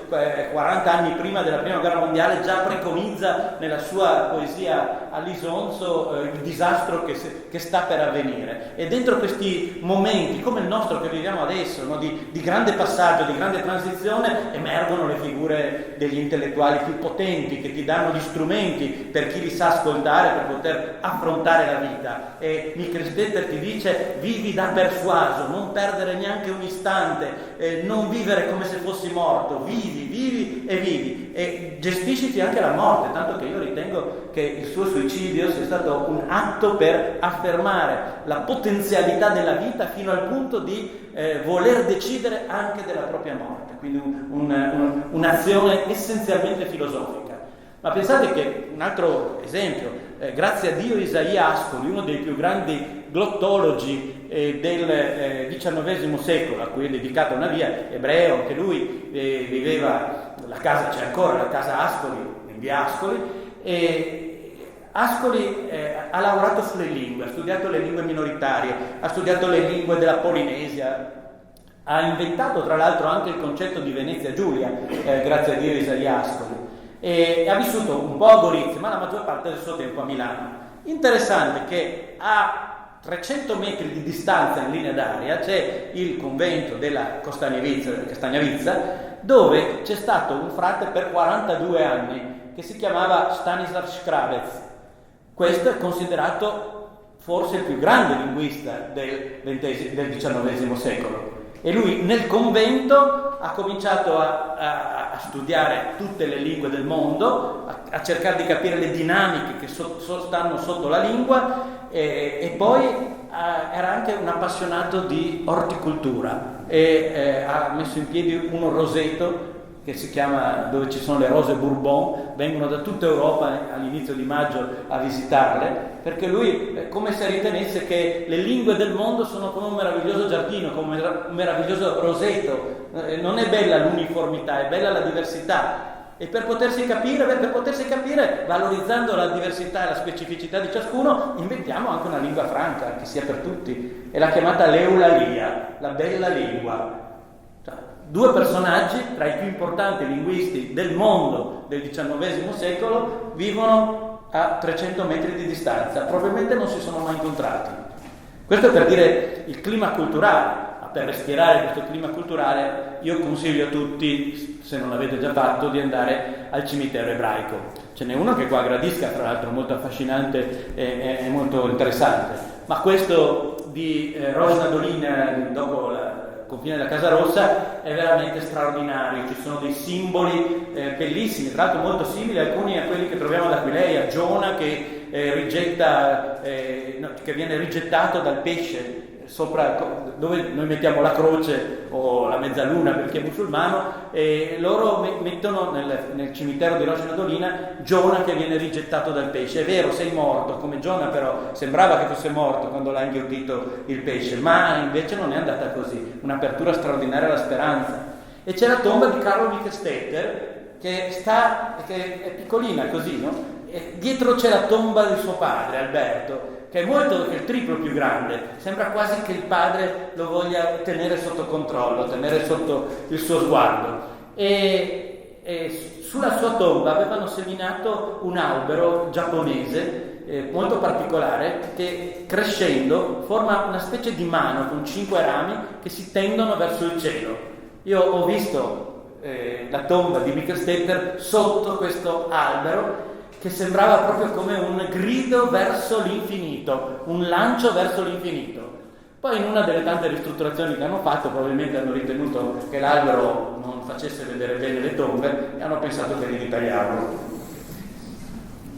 40 anni prima della prima guerra mondiale già preconizza nella sua poesia all'Isonzo il disastro che sta per avvenire, e dentro questi momenti come il nostro che viviamo adesso, no? di grande passaggio, di grande transizione, emergono le figure degli intellettuali più potenti che ti danno gli strumenti per chi li sa ascoltare per poter affrontare la vita. E Michael Stetter ti dice: vivi da persuaso, non perdere neanche un istante, non vivere come se fossi morto, vivi e gestisciti anche la morte, tanto che io ritengo che il suo suicidio sia stato un atto per affermare la potenzialità della vita fino al punto di voler decidere anche della propria morte, quindi un'azione essenzialmente filosofica. Ma pensate che un altro esempio, grazie a Dio, Isaia Ascoli, uno dei più grandi glottologi del XIX secolo, a cui è dedicata una via, ebreo, anche lui viveva, la casa c'è ancora, la casa Ascoli, in via Ascoli, e Ascoli ha lavorato sulle lingue, ha studiato le lingue minoritarie, ha studiato le lingue della Polinesia, ha inventato tra l'altro anche il concetto di Venezia Giulia, grazie a Dio, Isaia Ascoli. E ha vissuto un po' a Gorizia, ma la maggior parte del suo tempo a Milano. Interessante che a 300 metri di distanza in linea d'aria c'è il convento della Castagnavizza, dove c'è stato un frate per 42 anni che si chiamava Stanislav Shkrabec. Questo è considerato forse il più grande linguista del XIX secolo. E lui nel convento ha cominciato a studiare tutte le lingue del mondo, a cercare di capire le dinamiche che stanno sotto la lingua, e poi era anche un appassionato di orticoltura e ha messo in piedi un roseto che si chiama, dove ci sono le rose Bourbon, vengono da tutta Europa all'inizio di maggio a visitarle, perché lui è come se ritenesse che le lingue del mondo sono come un meraviglioso giardino, come un meraviglioso roseto. Non è bella l'uniformità, è bella la diversità. E per potersi capire, valorizzando la diversità e la specificità di ciascuno, inventiamo anche una lingua franca che sia per tutti. È la chiamata l'eulalia, la bella lingua. Cioè, due personaggi tra i più importanti linguisti del mondo del XIX secolo vivono a 300 metri di distanza, probabilmente non si sono mai incontrati. Questo è per dire il clima culturale. Per respirare questo clima culturale io consiglio a tutti, se non l'avete già fatto, di andare al cimitero ebraico. Ce n'è uno che qua a Gradisca, tra l'altro molto affascinante e molto interessante, ma questo di Rosna Dolina, dopo il confine della Casa Rossa, è veramente straordinario. Ci sono dei simboli bellissimi, tra l'altro molto simili alcuni a quelli che troviamo ad Aquileia, Giona che viene rigettato dal pesce sopra, dove noi mettiamo la croce o la mezzaluna per chi è musulmano, e loro mettono nel cimitero di Rosna Dolina Giona che viene rigettato dal pesce. È vero, sei morto come Giona, però sembrava che fosse morto quando l'ha inghiottito il pesce, ma invece non è andata così. Un'apertura straordinaria alla speranza. E c'è la tomba di Carlo Michestetter che è piccolina così, no? E dietro c'è la tomba di suo padre Alberto, che è il triplo più grande. Sembra quasi che il padre lo voglia tenere sotto controllo, tenere sotto il suo sguardo. E sulla sua tomba avevano seminato un albero giapponese molto particolare che crescendo forma una specie di mano con 5 rami che si tendono verso il cielo. Io ho visto la tomba di Michestetter sotto questo albero che sembrava proprio come un grido verso l'infinito, un lancio verso l'infinito. Poi in una delle tante ristrutturazioni che hanno fatto, probabilmente hanno ritenuto che l'albero non facesse vedere bene le tombe e hanno pensato che li ritagliavano.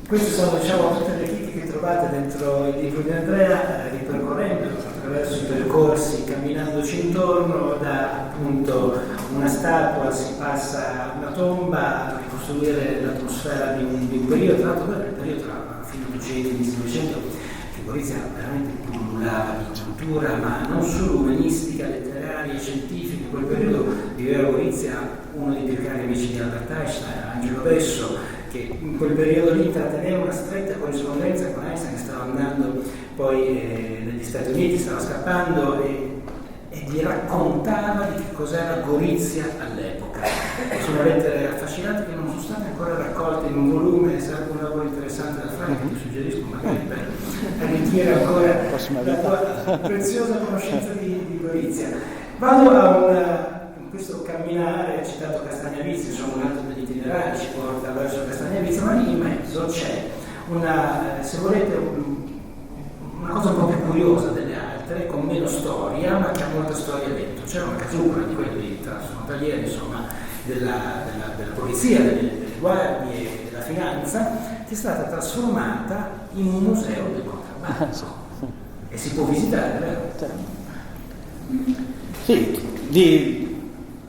Queste sono, diciamo, tutte le chicche che trovate dentro il libro di Andrea, ripercorrendo attraverso i percorsi, camminandoci intorno, da appunto una statua si passa a una tomba, a ricostruire l'atmosfera di un periodo, tra l'altro quello è il periodo tra fine 800 e inizio 900, che Gorizia veramente pullulava di cultura, ma non solo umanistica, letteraria, scientifica. In quel periodo viveva a Gorizia uno dei più cari amici di Albert Einstein, Angelo Besso, che in quel periodo lì tratteneva una stretta corrispondenza con Einstein, che stava andando poi negli Stati Uniti, stava scappando e gli raccontava di che cos'era Gorizia all'epoca. Sono lettere affascinanti che non sono state ancora raccolte in un volume, sarebbe un lavoro interessante da fare, che ti suggerisco magari per arricchire ancora la tua preziosa conoscenza di Gorizia. Vado a questo camminare, ho citato Castagnavizzi, insomma un altro degli itinerari ci porta verso Castagnavizzi, ma lì in mezzo c'è se volete, una cosa un po' più curiosa delle altre, con meno storia, ma che ha molta storia dentro. C'è una casupola di quelli transfrontalieri, insomma, della polizia, delle guardie, della finanza, che è stata trasformata in un museo del contrabbando. E si può visitare, vero? Sì,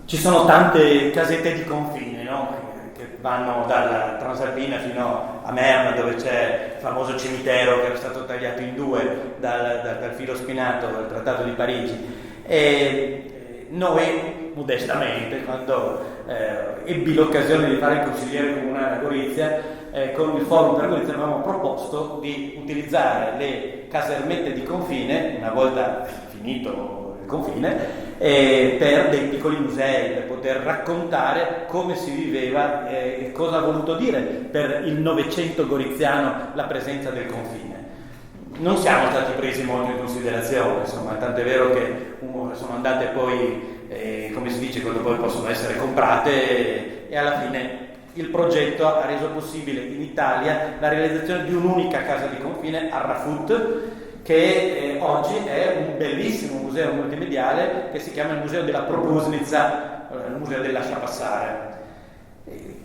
ci sono tante casette di confine, no? Che vanno dalla Transalpina fino a Merna, dove c'è il famoso cimitero che era stato tagliato in due dal filo spinato del Trattato di Parigi. E noi, modestamente, quando ebbi l'occasione di fare il consigliere comunale a Gorizia, con il Forum per Gorizia avevamo proposto di utilizzare le casermette di confine, una volta finito il confine, per dei piccoli musei, per poter raccontare come si viveva e cosa ha voluto dire per il Novecento goriziano la presenza del confine. Non siamo stati presi molto in considerazione, insomma, tant'è vero che sono andate poi, come si dice, quando poi possono essere comprate, e alla fine il progetto ha reso possibile in Italia la realizzazione di un'unica casa di confine a Rafut, che oggi è un bellissimo museo multimediale che si chiama il Museo della Propusnica, il museo del lascia passare.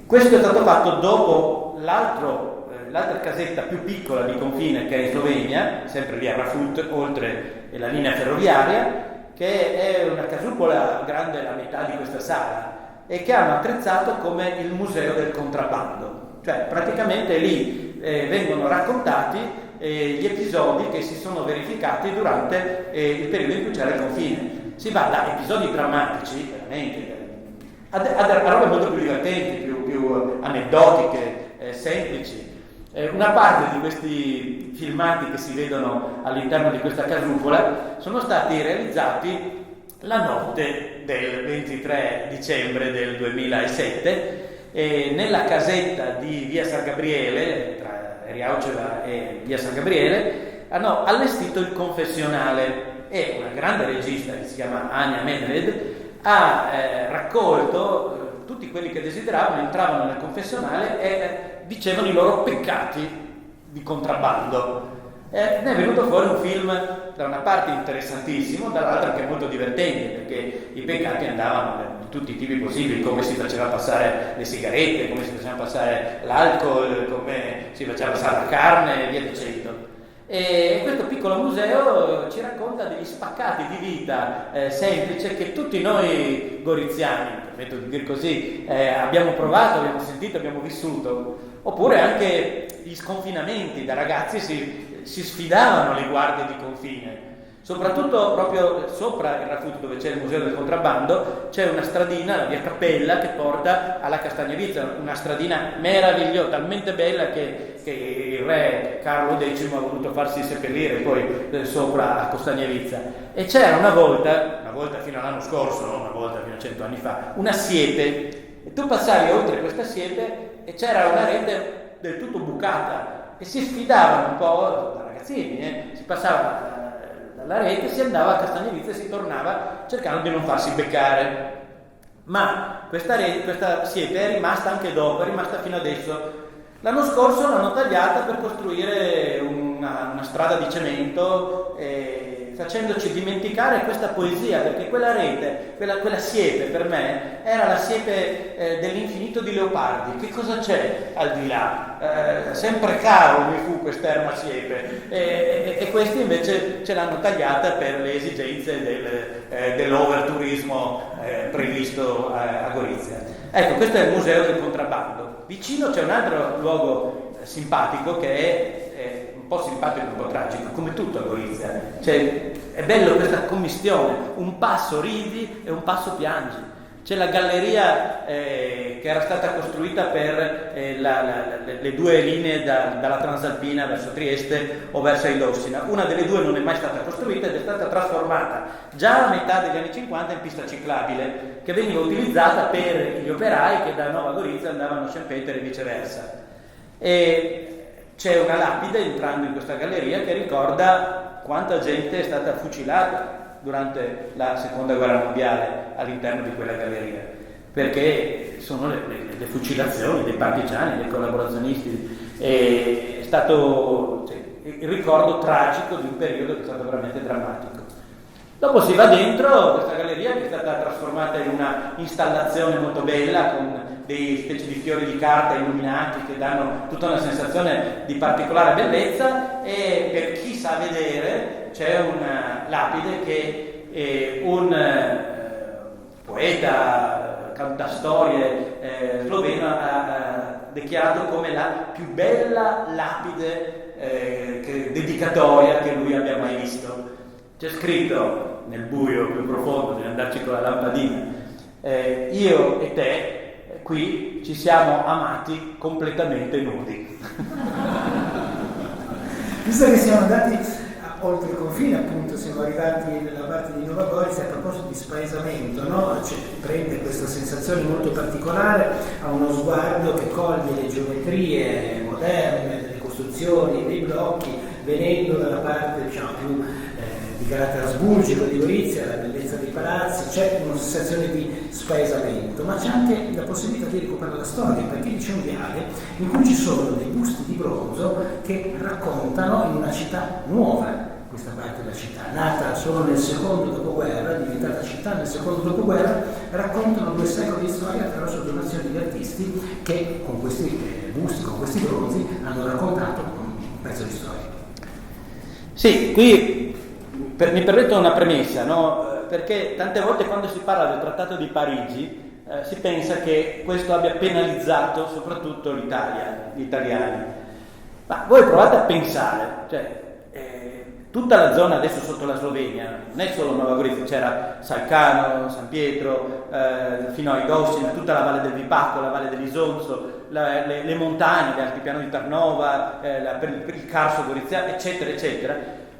Questo è stato fatto dopo l'altra casetta più piccola di confine, che è in Slovenia, sempre lì a Rafut, oltre la linea ferroviaria, che è una casupola grande la metà di questa sala e che hanno attrezzato come il museo del contrabbando. Cioè praticamente lì vengono raccontati gli episodi che si sono verificati durante il periodo in cui c'era il confine. Si va da episodi drammatici, veramente, a robe molto più divertenti, più più aneddotiche, semplici. Una parte di questi filmati che si vedono all'interno di questa casupola sono stati realizzati la notte del 23 dicembre del 2007 nella casetta di via San Gabriele, tra Riauceva e via San Gabriele, hanno allestito il confessionale e una grande regista che si chiama Anja Medved ha raccolto tutti quelli che desideravano, entravano nel confessionale e dicevano i loro peccati di contrabbando. Ne è venuto fuori un film da una parte interessantissimo, dall'altra anche molto divertente, perché i peccati andavano di tutti i tipi possibili, come si faceva passare le sigarette, come si faceva passare l'alcol, come si faceva passare la carne e via dicendo. E questo piccolo museo ci racconta degli spaccati di vita semplice che tutti noi goriziani, permetto di dire così, abbiamo provato, abbiamo sentito, abbiamo vissuto. Oppure anche gli sconfinamenti, da ragazzi si sfidavano le guardie di confine. Soprattutto proprio sopra il Rafuto, dove c'è il Museo del Contrabbando, c'è una stradina, la via Cappella, che porta alla Castagnevizza, una stradina meravigliosa, talmente bella che il re Carlo X ha voluto farsi seppellire poi sopra a Castagnevizza. E c'era una volta fino all'anno scorso, non una volta fino a 100 anni fa, una siepe, e tu passavi oltre questa siepe e c'era una rete del tutto bucata e si sfidavano un po' da ragazzini, si passava dalla rete, si andava a Castagnevizza e si tornava cercando di non farsi beccare. Ma questa siepe è rimasta anche dopo, è rimasta fino adesso. L'anno scorso l'hanno tagliata per costruire una strada di cemento, facendoci dimenticare questa poesia, perché quella rete, quella siepe per me era la siepe dell'infinito di Leopardi. Che cosa c'è al di là? Sempre caro mi fu quest'erma siepe, e questi invece ce l'hanno tagliata per le esigenze dell'overturismo previsto a Gorizia. Ecco, questo è il Museo del Contrabbando. Vicino c'è un altro luogo simpatico che è un po' simpatico e un po' tragico, come tutto a Gorizia. Cioè, è bello questa commistione, un passo ridi e un passo piangi. C'è la galleria che era stata costruita per le due linee dalla Transalpina verso Trieste o verso Illossina. Una delle due non è mai stata costruita ed è stata trasformata già a metà degli anni 50 in pista ciclabile, che veniva utilizzata per gli operai che da Nova Gorizia andavano a Sempietere e viceversa. E c'è una lapide entrando in questa galleria che ricorda quanta gente è stata fucilata durante la seconda guerra mondiale all'interno di quella galleria, perché sono le fucilazioni dei partigiani, dei collaborazionisti. È stato il ricordo tragico di un periodo che è stato veramente drammatico. Dopo si va dentro questa galleria, che è stata trasformata in una installazione molto bella con dei specie di fiori di carta illuminati che danno tutta una sensazione di particolare bellezza, e per chi sa vedere c'è una lapide che un poeta, cantastorie sloveno ha dichiarato come la più bella lapide dedicatoria che lui abbia mai visto. C'è scritto nel buio più profondo, devi andarci con la lampadina, io e te qui ci siamo amati completamente nudi. Visto che siamo andati oltre il confine, appunto, siamo arrivati nella parte di Nova Gorizia, a proposito di spaesamento, no? Cioè, prende questa sensazione molto particolare, ha uno sguardo che coglie le geometrie moderne delle costruzioni, dei blocchi, venendo dalla parte, diciamo, più di carattere asburgico di Gorizia, la bellezza dei palazzi. C'è una sensazione di spaesamento, ma c'è anche la possibilità di recuperare la storia, perché c'è un viale in cui ci sono dei busti di bronzo che raccontano in una città nuova questa parte della città, nata solo nel secondo dopoguerra, diventata città nel secondo dopoguerra, raccontano 2 secoli di storia attraverso donazioni di artisti che con questi busti, con questi bronzi, hanno raccontato un pezzo di storia. Sì, qui mi permetto una premessa, no? Perché tante volte quando si parla del Trattato di Parigi si pensa che questo abbia penalizzato soprattutto l'Italia, gli italiani. Ma voi provate a pensare, cioè, tutta la zona adesso sotto la Slovenia, non è solo Nova Gorizia, c'era Salcano, San Pietro, fino ai Gossina, tutta la valle del Vipacco, la valle dell'Isonzo, le montagne, l'altipiano di Tarnova, il Carso Goriziano, eccetera, eccetera.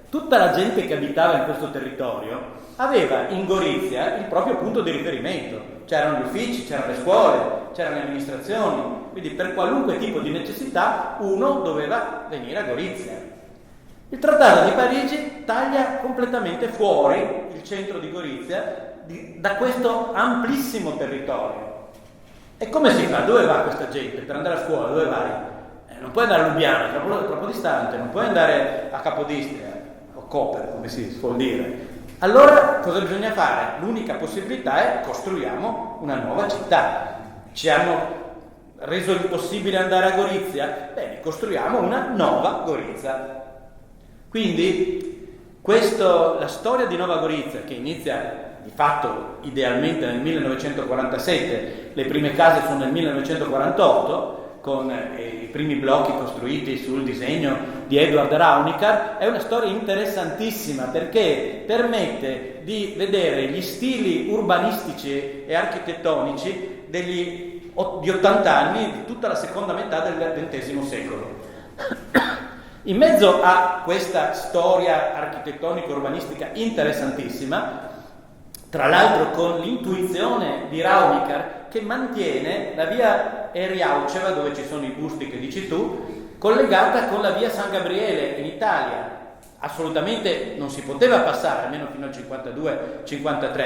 Tutta la gente che abitava in questo territorio aveva in Gorizia il proprio punto di riferimento. C'erano gli uffici, c'erano le scuole, c'erano le amministrazioni, quindi per qualunque tipo di necessità uno doveva venire a Gorizia. Il Trattato di Parigi taglia completamente fuori il centro di Gorizia da questo amplissimo territorio. E come si fa? Dove va questa gente? Per andare a scuola, dove vai? Non puoi andare a Lubiana, è troppo distante, non puoi andare a Capodistria o Koper, come si suol dire. Allora cosa bisogna fare? L'unica possibilità è costruiamo una nuova città. Ci hanno reso impossibile andare a Gorizia? Bene, costruiamo una nuova Gorizia. Quindi la storia di Nova Gorizia, che inizia di fatto idealmente nel 1947, le prime case sono nel 1948, con i primi blocchi costruiti sul disegno di Eduard Raunicar, è una storia interessantissima perché permette di vedere gli stili urbanistici e architettonici di 80 anni, di tutta la seconda metà del XX secolo. In mezzo a questa storia architettonica urbanistica interessantissima, tra l'altro con l'intuizione di Raunicar, che mantiene la via Eriauceva, dove ci sono i busti che dici tu, collegata con la via San Gabriele in Italia. Assolutamente non si poteva passare, almeno fino al 52-53,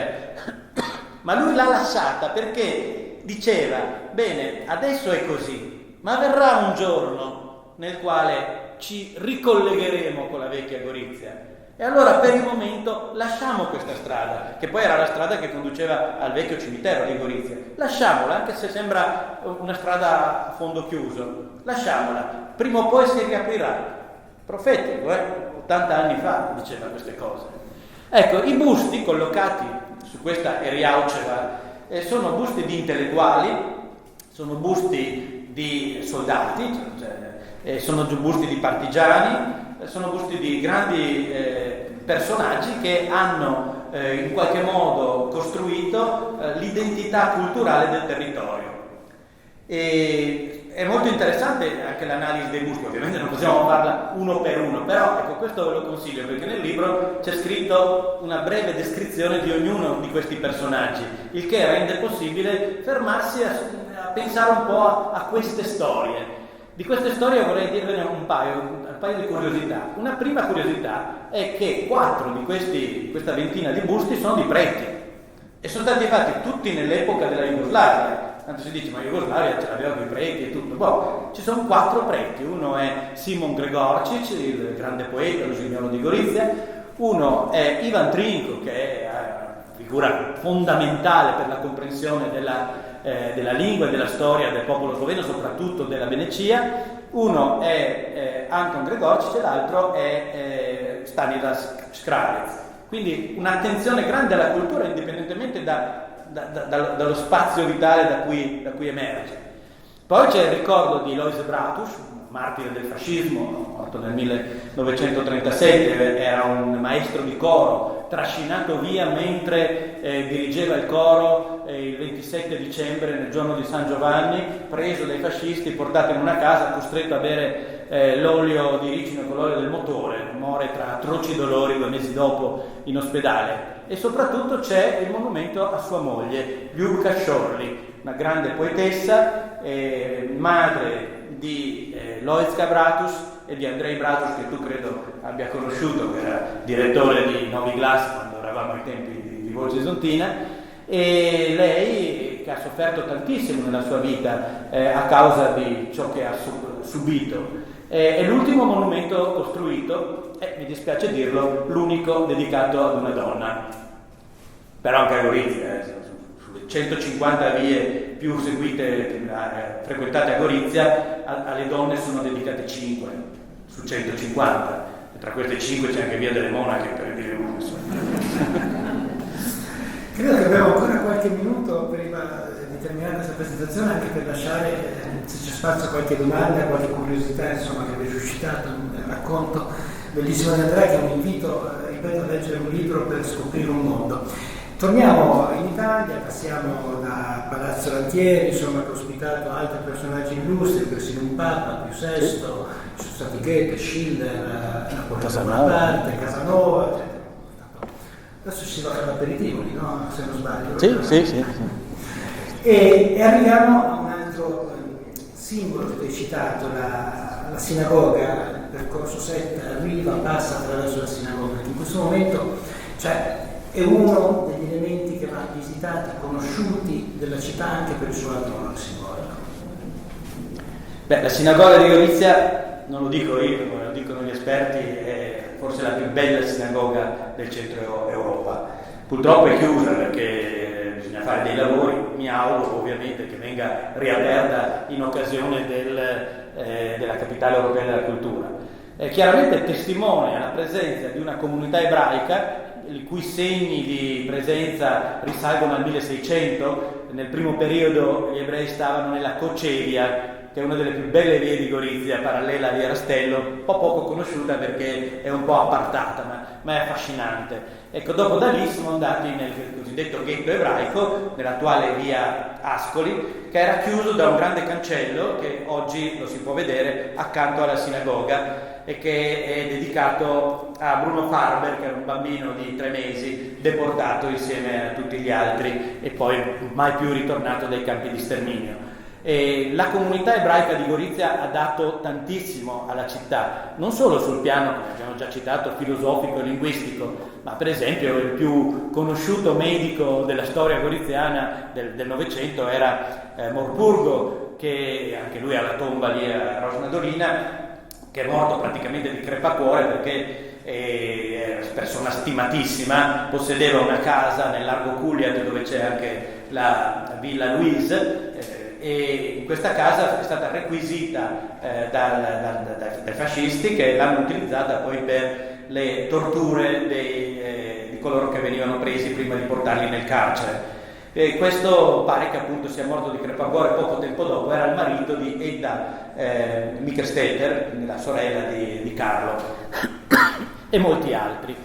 ma lui l'ha lasciata perché diceva, bene, adesso è così, ma verrà un giorno nel quale ci ricollegheremo con la vecchia Gorizia. E allora per il momento lasciamo questa strada, che poi era la strada che conduceva al vecchio cimitero di Gorizia. Lasciamola, anche se sembra una strada a fondo chiuso. Lasciamola, prima o poi si riaprirà. Profetico, 80 anni fa diceva queste cose. Ecco, i busti collocati su questa Eriauceva sono busti di intellettuali, sono busti di soldati, sono busti di partigiani, sono busti di grandi personaggi che hanno in qualche modo costruito l'identità culturale del territorio. E è molto interessante anche l'analisi dei busti, ovviamente non possiamo farla uno per uno, però ecco, questo ve lo consiglio perché nel libro c'è scritto una breve descrizione di ognuno di questi personaggi, il che rende possibile fermarsi a pensare un po' a queste storie. Di queste storie vorrei dirvene un paio di curiosità. Una prima curiosità è che 4 di questa ventina di busti sono di preti e sono stati fatti tutti nell'epoca della Jugoslavia. Tanto si dice, ma Jugoslavia ce l'aveva con i preti e tutto. Ci sono 4 preti. Uno è Simon Gregorčić, il grande poeta, lo signolo di Gorizia. Uno è Ivan Trinko, che è una figura fondamentale per la comprensione della lingua e della storia del popolo sloveno, soprattutto della Venecia. Uno è Anton Gregorčić e l'altro è Stanislas Škralec. Quindi un'attenzione grande alla cultura indipendentemente dallo spazio vitale da cui emerge. Poi c'è il ricordo di Lojze Bratus, martire del fascismo, morto nel 1937, era un maestro di coro, trascinato via mentre dirigeva il coro il 27 dicembre, nel giorno di San Giovanni, preso dai fascisti, portato in una casa, costretto a bere l'olio di ricino con l'olio del motore, muore tra atroci dolori 2 mesi dopo in ospedale. E soprattutto c'è il monumento a sua moglie, Ljubka Šorli, una grande poetessa, madre di Lojzka Bratus e di Andrej Bratus, che tu credo abbia conosciuto, che era direttore di Novi Glas quando eravamo ai tempi di Voce Zontina, e lei che ha sofferto tantissimo nella sua vita a causa di ciò che ha subito. È l'ultimo monumento costruito, mi dispiace dirlo, l'unico dedicato ad una donna. Però anche a Gorizia, sulle 150 vie più seguite, frequentate a Gorizia, alle donne sono dedicate 5 su 150. E tra queste 5 c'è anche Via delle Monache, per dire uno. Credo che abbiamo ancora qualche minuto prima di terminare questa presentazione, anche per lasciare, se c'è spazio, qualche domanda, qualche curiosità, insomma, che vi è suscitato nel racconto bellissimo di Andrea, che è un invito, ripeto, a leggere un libro per scoprire un mondo. Torniamo in Italia, passiamo da Palazzo Lantieri, insomma, che ha ospitato altri personaggi illustri, persino un Papa, Pius VI, ci sono stati Goethe, Schiller, Bonaparte, Casanova, eccetera. Adesso ci va a fare l'aperitivo lì, no? Se non sbaglio. Sì. E arriviamo a un altro simbolo che tu hai citato, la sinagoga, il percorso 7, arriva, passa attraverso la sinagoga, che in questo momento è uno degli elementi che vanno visitati, conosciuti della città anche per il suo alto valore simbolico. La sinagoga di Gorizia, non lo dico io, ma lo dicono gli esperti, è forse la più bella sinagoga del centro Europa. Purtroppo è chiusa perché bisogna fare dei lavori, mi auguro ovviamente che venga riaperta in occasione della capitale europea della cultura. Chiaramente testimonia la presenza di una comunità ebraica i cui segni di presenza risalgono al 1600. Nel primo periodo gli ebrei stavano nella Coceria, che è una delle più belle vie di Gorizia, parallela a via Rastello, un po' poco conosciuta perché è un po' appartata, ma è affascinante. Ecco, dopo da lì siamo andati nel cosiddetto ghetto ebraico, nell'attuale via Ascoli, che era chiuso da un grande cancello che oggi lo si può vedere accanto alla sinagoga e che è dedicato a Bruno Farber, che era un bambino di 3 mesi deportato insieme a tutti gli altri e poi mai più ritornato dai campi di sterminio. E la comunità ebraica di Gorizia ha dato tantissimo alla città, non solo sul piano, come abbiamo già citato, filosofico e linguistico, ma per esempio il più conosciuto medico della storia goriziana del Novecento era Morpurgo, che anche lui ha la tomba lì a Rosnadolina, che è morto praticamente di crepacuore perché è una persona stimatissima, possedeva una casa nel largo Culiat dove c'è anche la Villa Louise, e in questa casa è stata requisita dai fascisti, che l'hanno utilizzata poi per le torture di coloro che venivano presi prima di portarli nel carcere. E questo pare che appunto sia morto di crepacuore poco tempo dopo, era il marito di Edda Mikkelstetter, quindi la sorella di Carlo, e molti altri.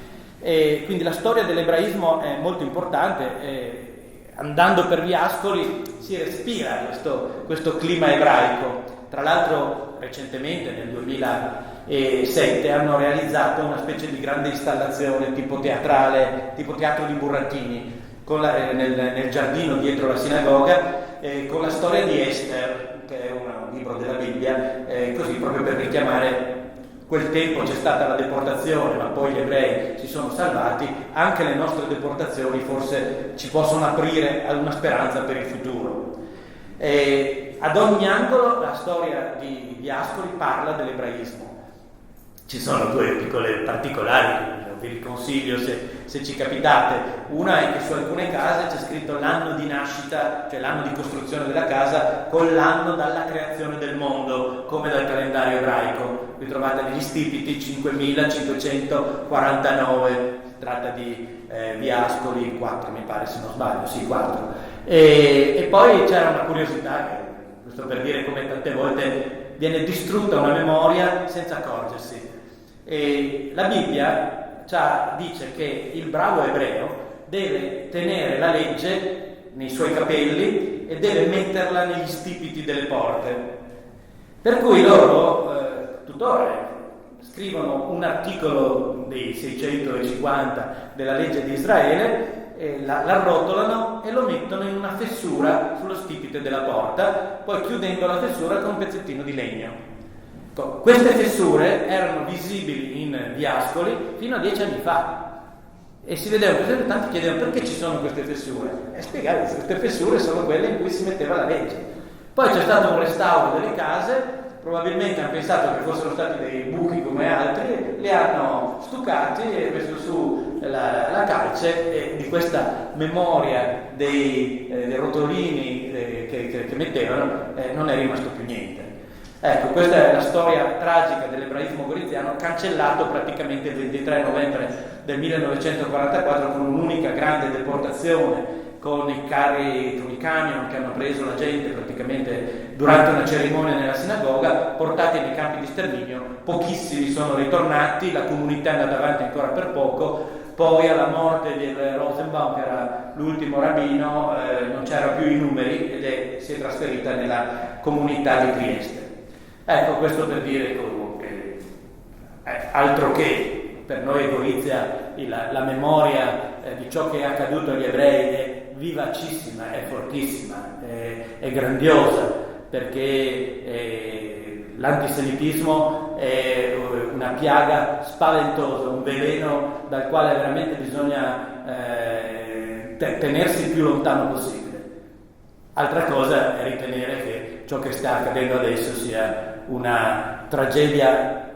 E quindi la storia dell'ebraismo è molto importante. Andando per via Ascoli si respira questo clima ebraico. Tra l'altro recentemente, nel 2007, hanno realizzato una specie di grande installazione tipo teatrale, tipo teatro di burattini, nel giardino dietro la sinagoga, con la storia di Esther, che è un libro della Bibbia, così proprio per richiamare quel tempo. C'è stata la deportazione, ma poi gli ebrei si sono salvati. Anche le nostre deportazioni forse ci possono aprire ad una speranza per il futuro. Ad ogni angolo la storia di Ascoli parla dell'ebraismo. Ci sono 2 piccole particolari, vi riconsiglio se ci capitate. Una è che su alcune case c'è scritto l'anno di nascita, cioè l'anno di costruzione della casa, con l'anno dalla creazione del mondo, come dal calendario ebraico. Vi trovate negli stipiti 5549, si tratta di via Ascoli 4, mi pare, se non sbaglio, sì, 4. E poi c'era una curiosità, questo per dire come tante volte viene distrutta una memoria senza accorgersi. E la Bibbia dice che il bravo ebreo deve tenere la legge nei suoi capelli e deve metterla negli stipiti delle porte. Per cui loro tuttora scrivono un articolo dei 650 della legge di Israele, l'arrotolano e lo mettono in una fessura sullo stipite della porta, poi chiudendo la fessura con un pezzettino di legno. Queste fessure erano visibili in via Ascoli fino a 10 anni fa e si vedeva, tanti chiedevano perché ci sono queste fessure, e spiegare che queste fessure sono quelle in cui si metteva la legge. Poi c'è stato un restauro delle case, probabilmente hanno pensato che fossero stati dei buchi come altri, li hanno stuccati e messo su la calce, e di questa memoria dei rotolini che mettevano non è rimasto più niente. Ecco, questa è la storia tragica dell'ebraismo goriziano, cancellato praticamente il 23 novembre del 1944 con un'unica grande deportazione con i camion che hanno preso la gente praticamente durante una cerimonia nella sinagoga, portati nei campi di sterminio. Pochissimi sono ritornati, la comunità è andata avanti ancora per poco. Poi alla morte di Rosenbaum, che era l'ultimo rabbino, non c'erano più i numeri ed si è trasferita nella comunità di Trieste. Ecco, questo per dire che altro che per noi Gorizia la memoria di ciò che è accaduto agli ebrei è vivacissima, è fortissima, è grandiosa, perché l'antisemitismo è una piaga spaventosa, un veleno dal quale veramente bisogna tenersi il più lontano possibile. Altra cosa è ritenere che ciò che sta accadendo adesso sia una tragedia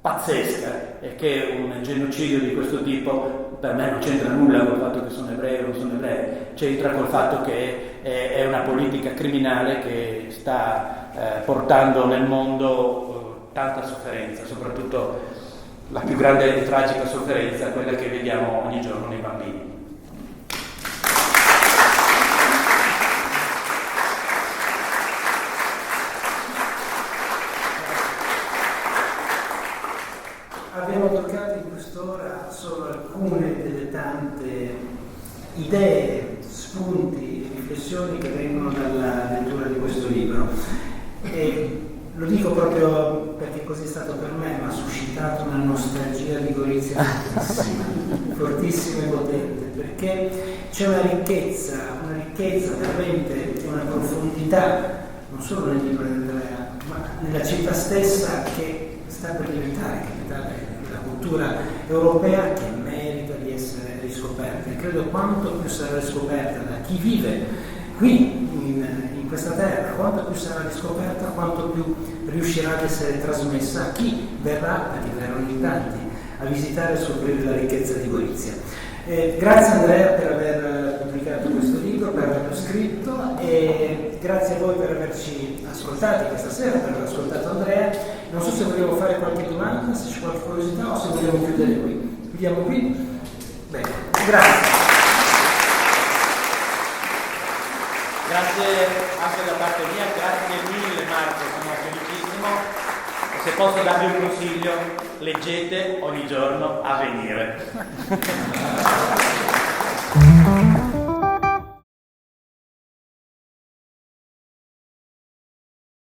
pazzesca e che un genocidio di questo tipo per me non c'entra nulla col fatto che sono ebrei o non sono ebrei, c'entra col fatto che è una politica criminale che sta portando nel mondo tanta sofferenza, soprattutto la più grande e tragica sofferenza, quella che vediamo ogni giorno nei bambini. Abbiamo toccato in quest'ora solo alcune delle tante idee, spunti, riflessioni che vengono dalla lettura di questo libro. E lo dico proprio perché così è stato per me, ma ha suscitato una nostalgia di Gorizia fortissima e potente, perché c'è una ricchezza veramente, una profondità, non solo nel libro di Andrea, ma nella città stessa che sta per diventare capitale della cultura europea, che merita di essere riscoperta. E credo quanto più sarà riscoperta da chi vive qui in questa terra, quanto più sarà riscoperta, quanto più riuscirà ad essere trasmessa a chi verrà, perché verranno in tanti, a visitare e scoprire la ricchezza di Gorizia. Grazie Andrea per aver pubblicato questo libro, per averlo scritto, e grazie a voi per averci ascoltati questa sera, per aver ascoltato Andrea. Non so se vogliamo fare qualche domanda, se c'è qualche curiosità o se vogliamo chiudere qui. Chiudiamo qui? Bene, grazie. Grazie anche da parte mia, grazie mille Marco, sono felicissimo. E se posso darvi un consiglio, leggete ogni giorno Avvenire.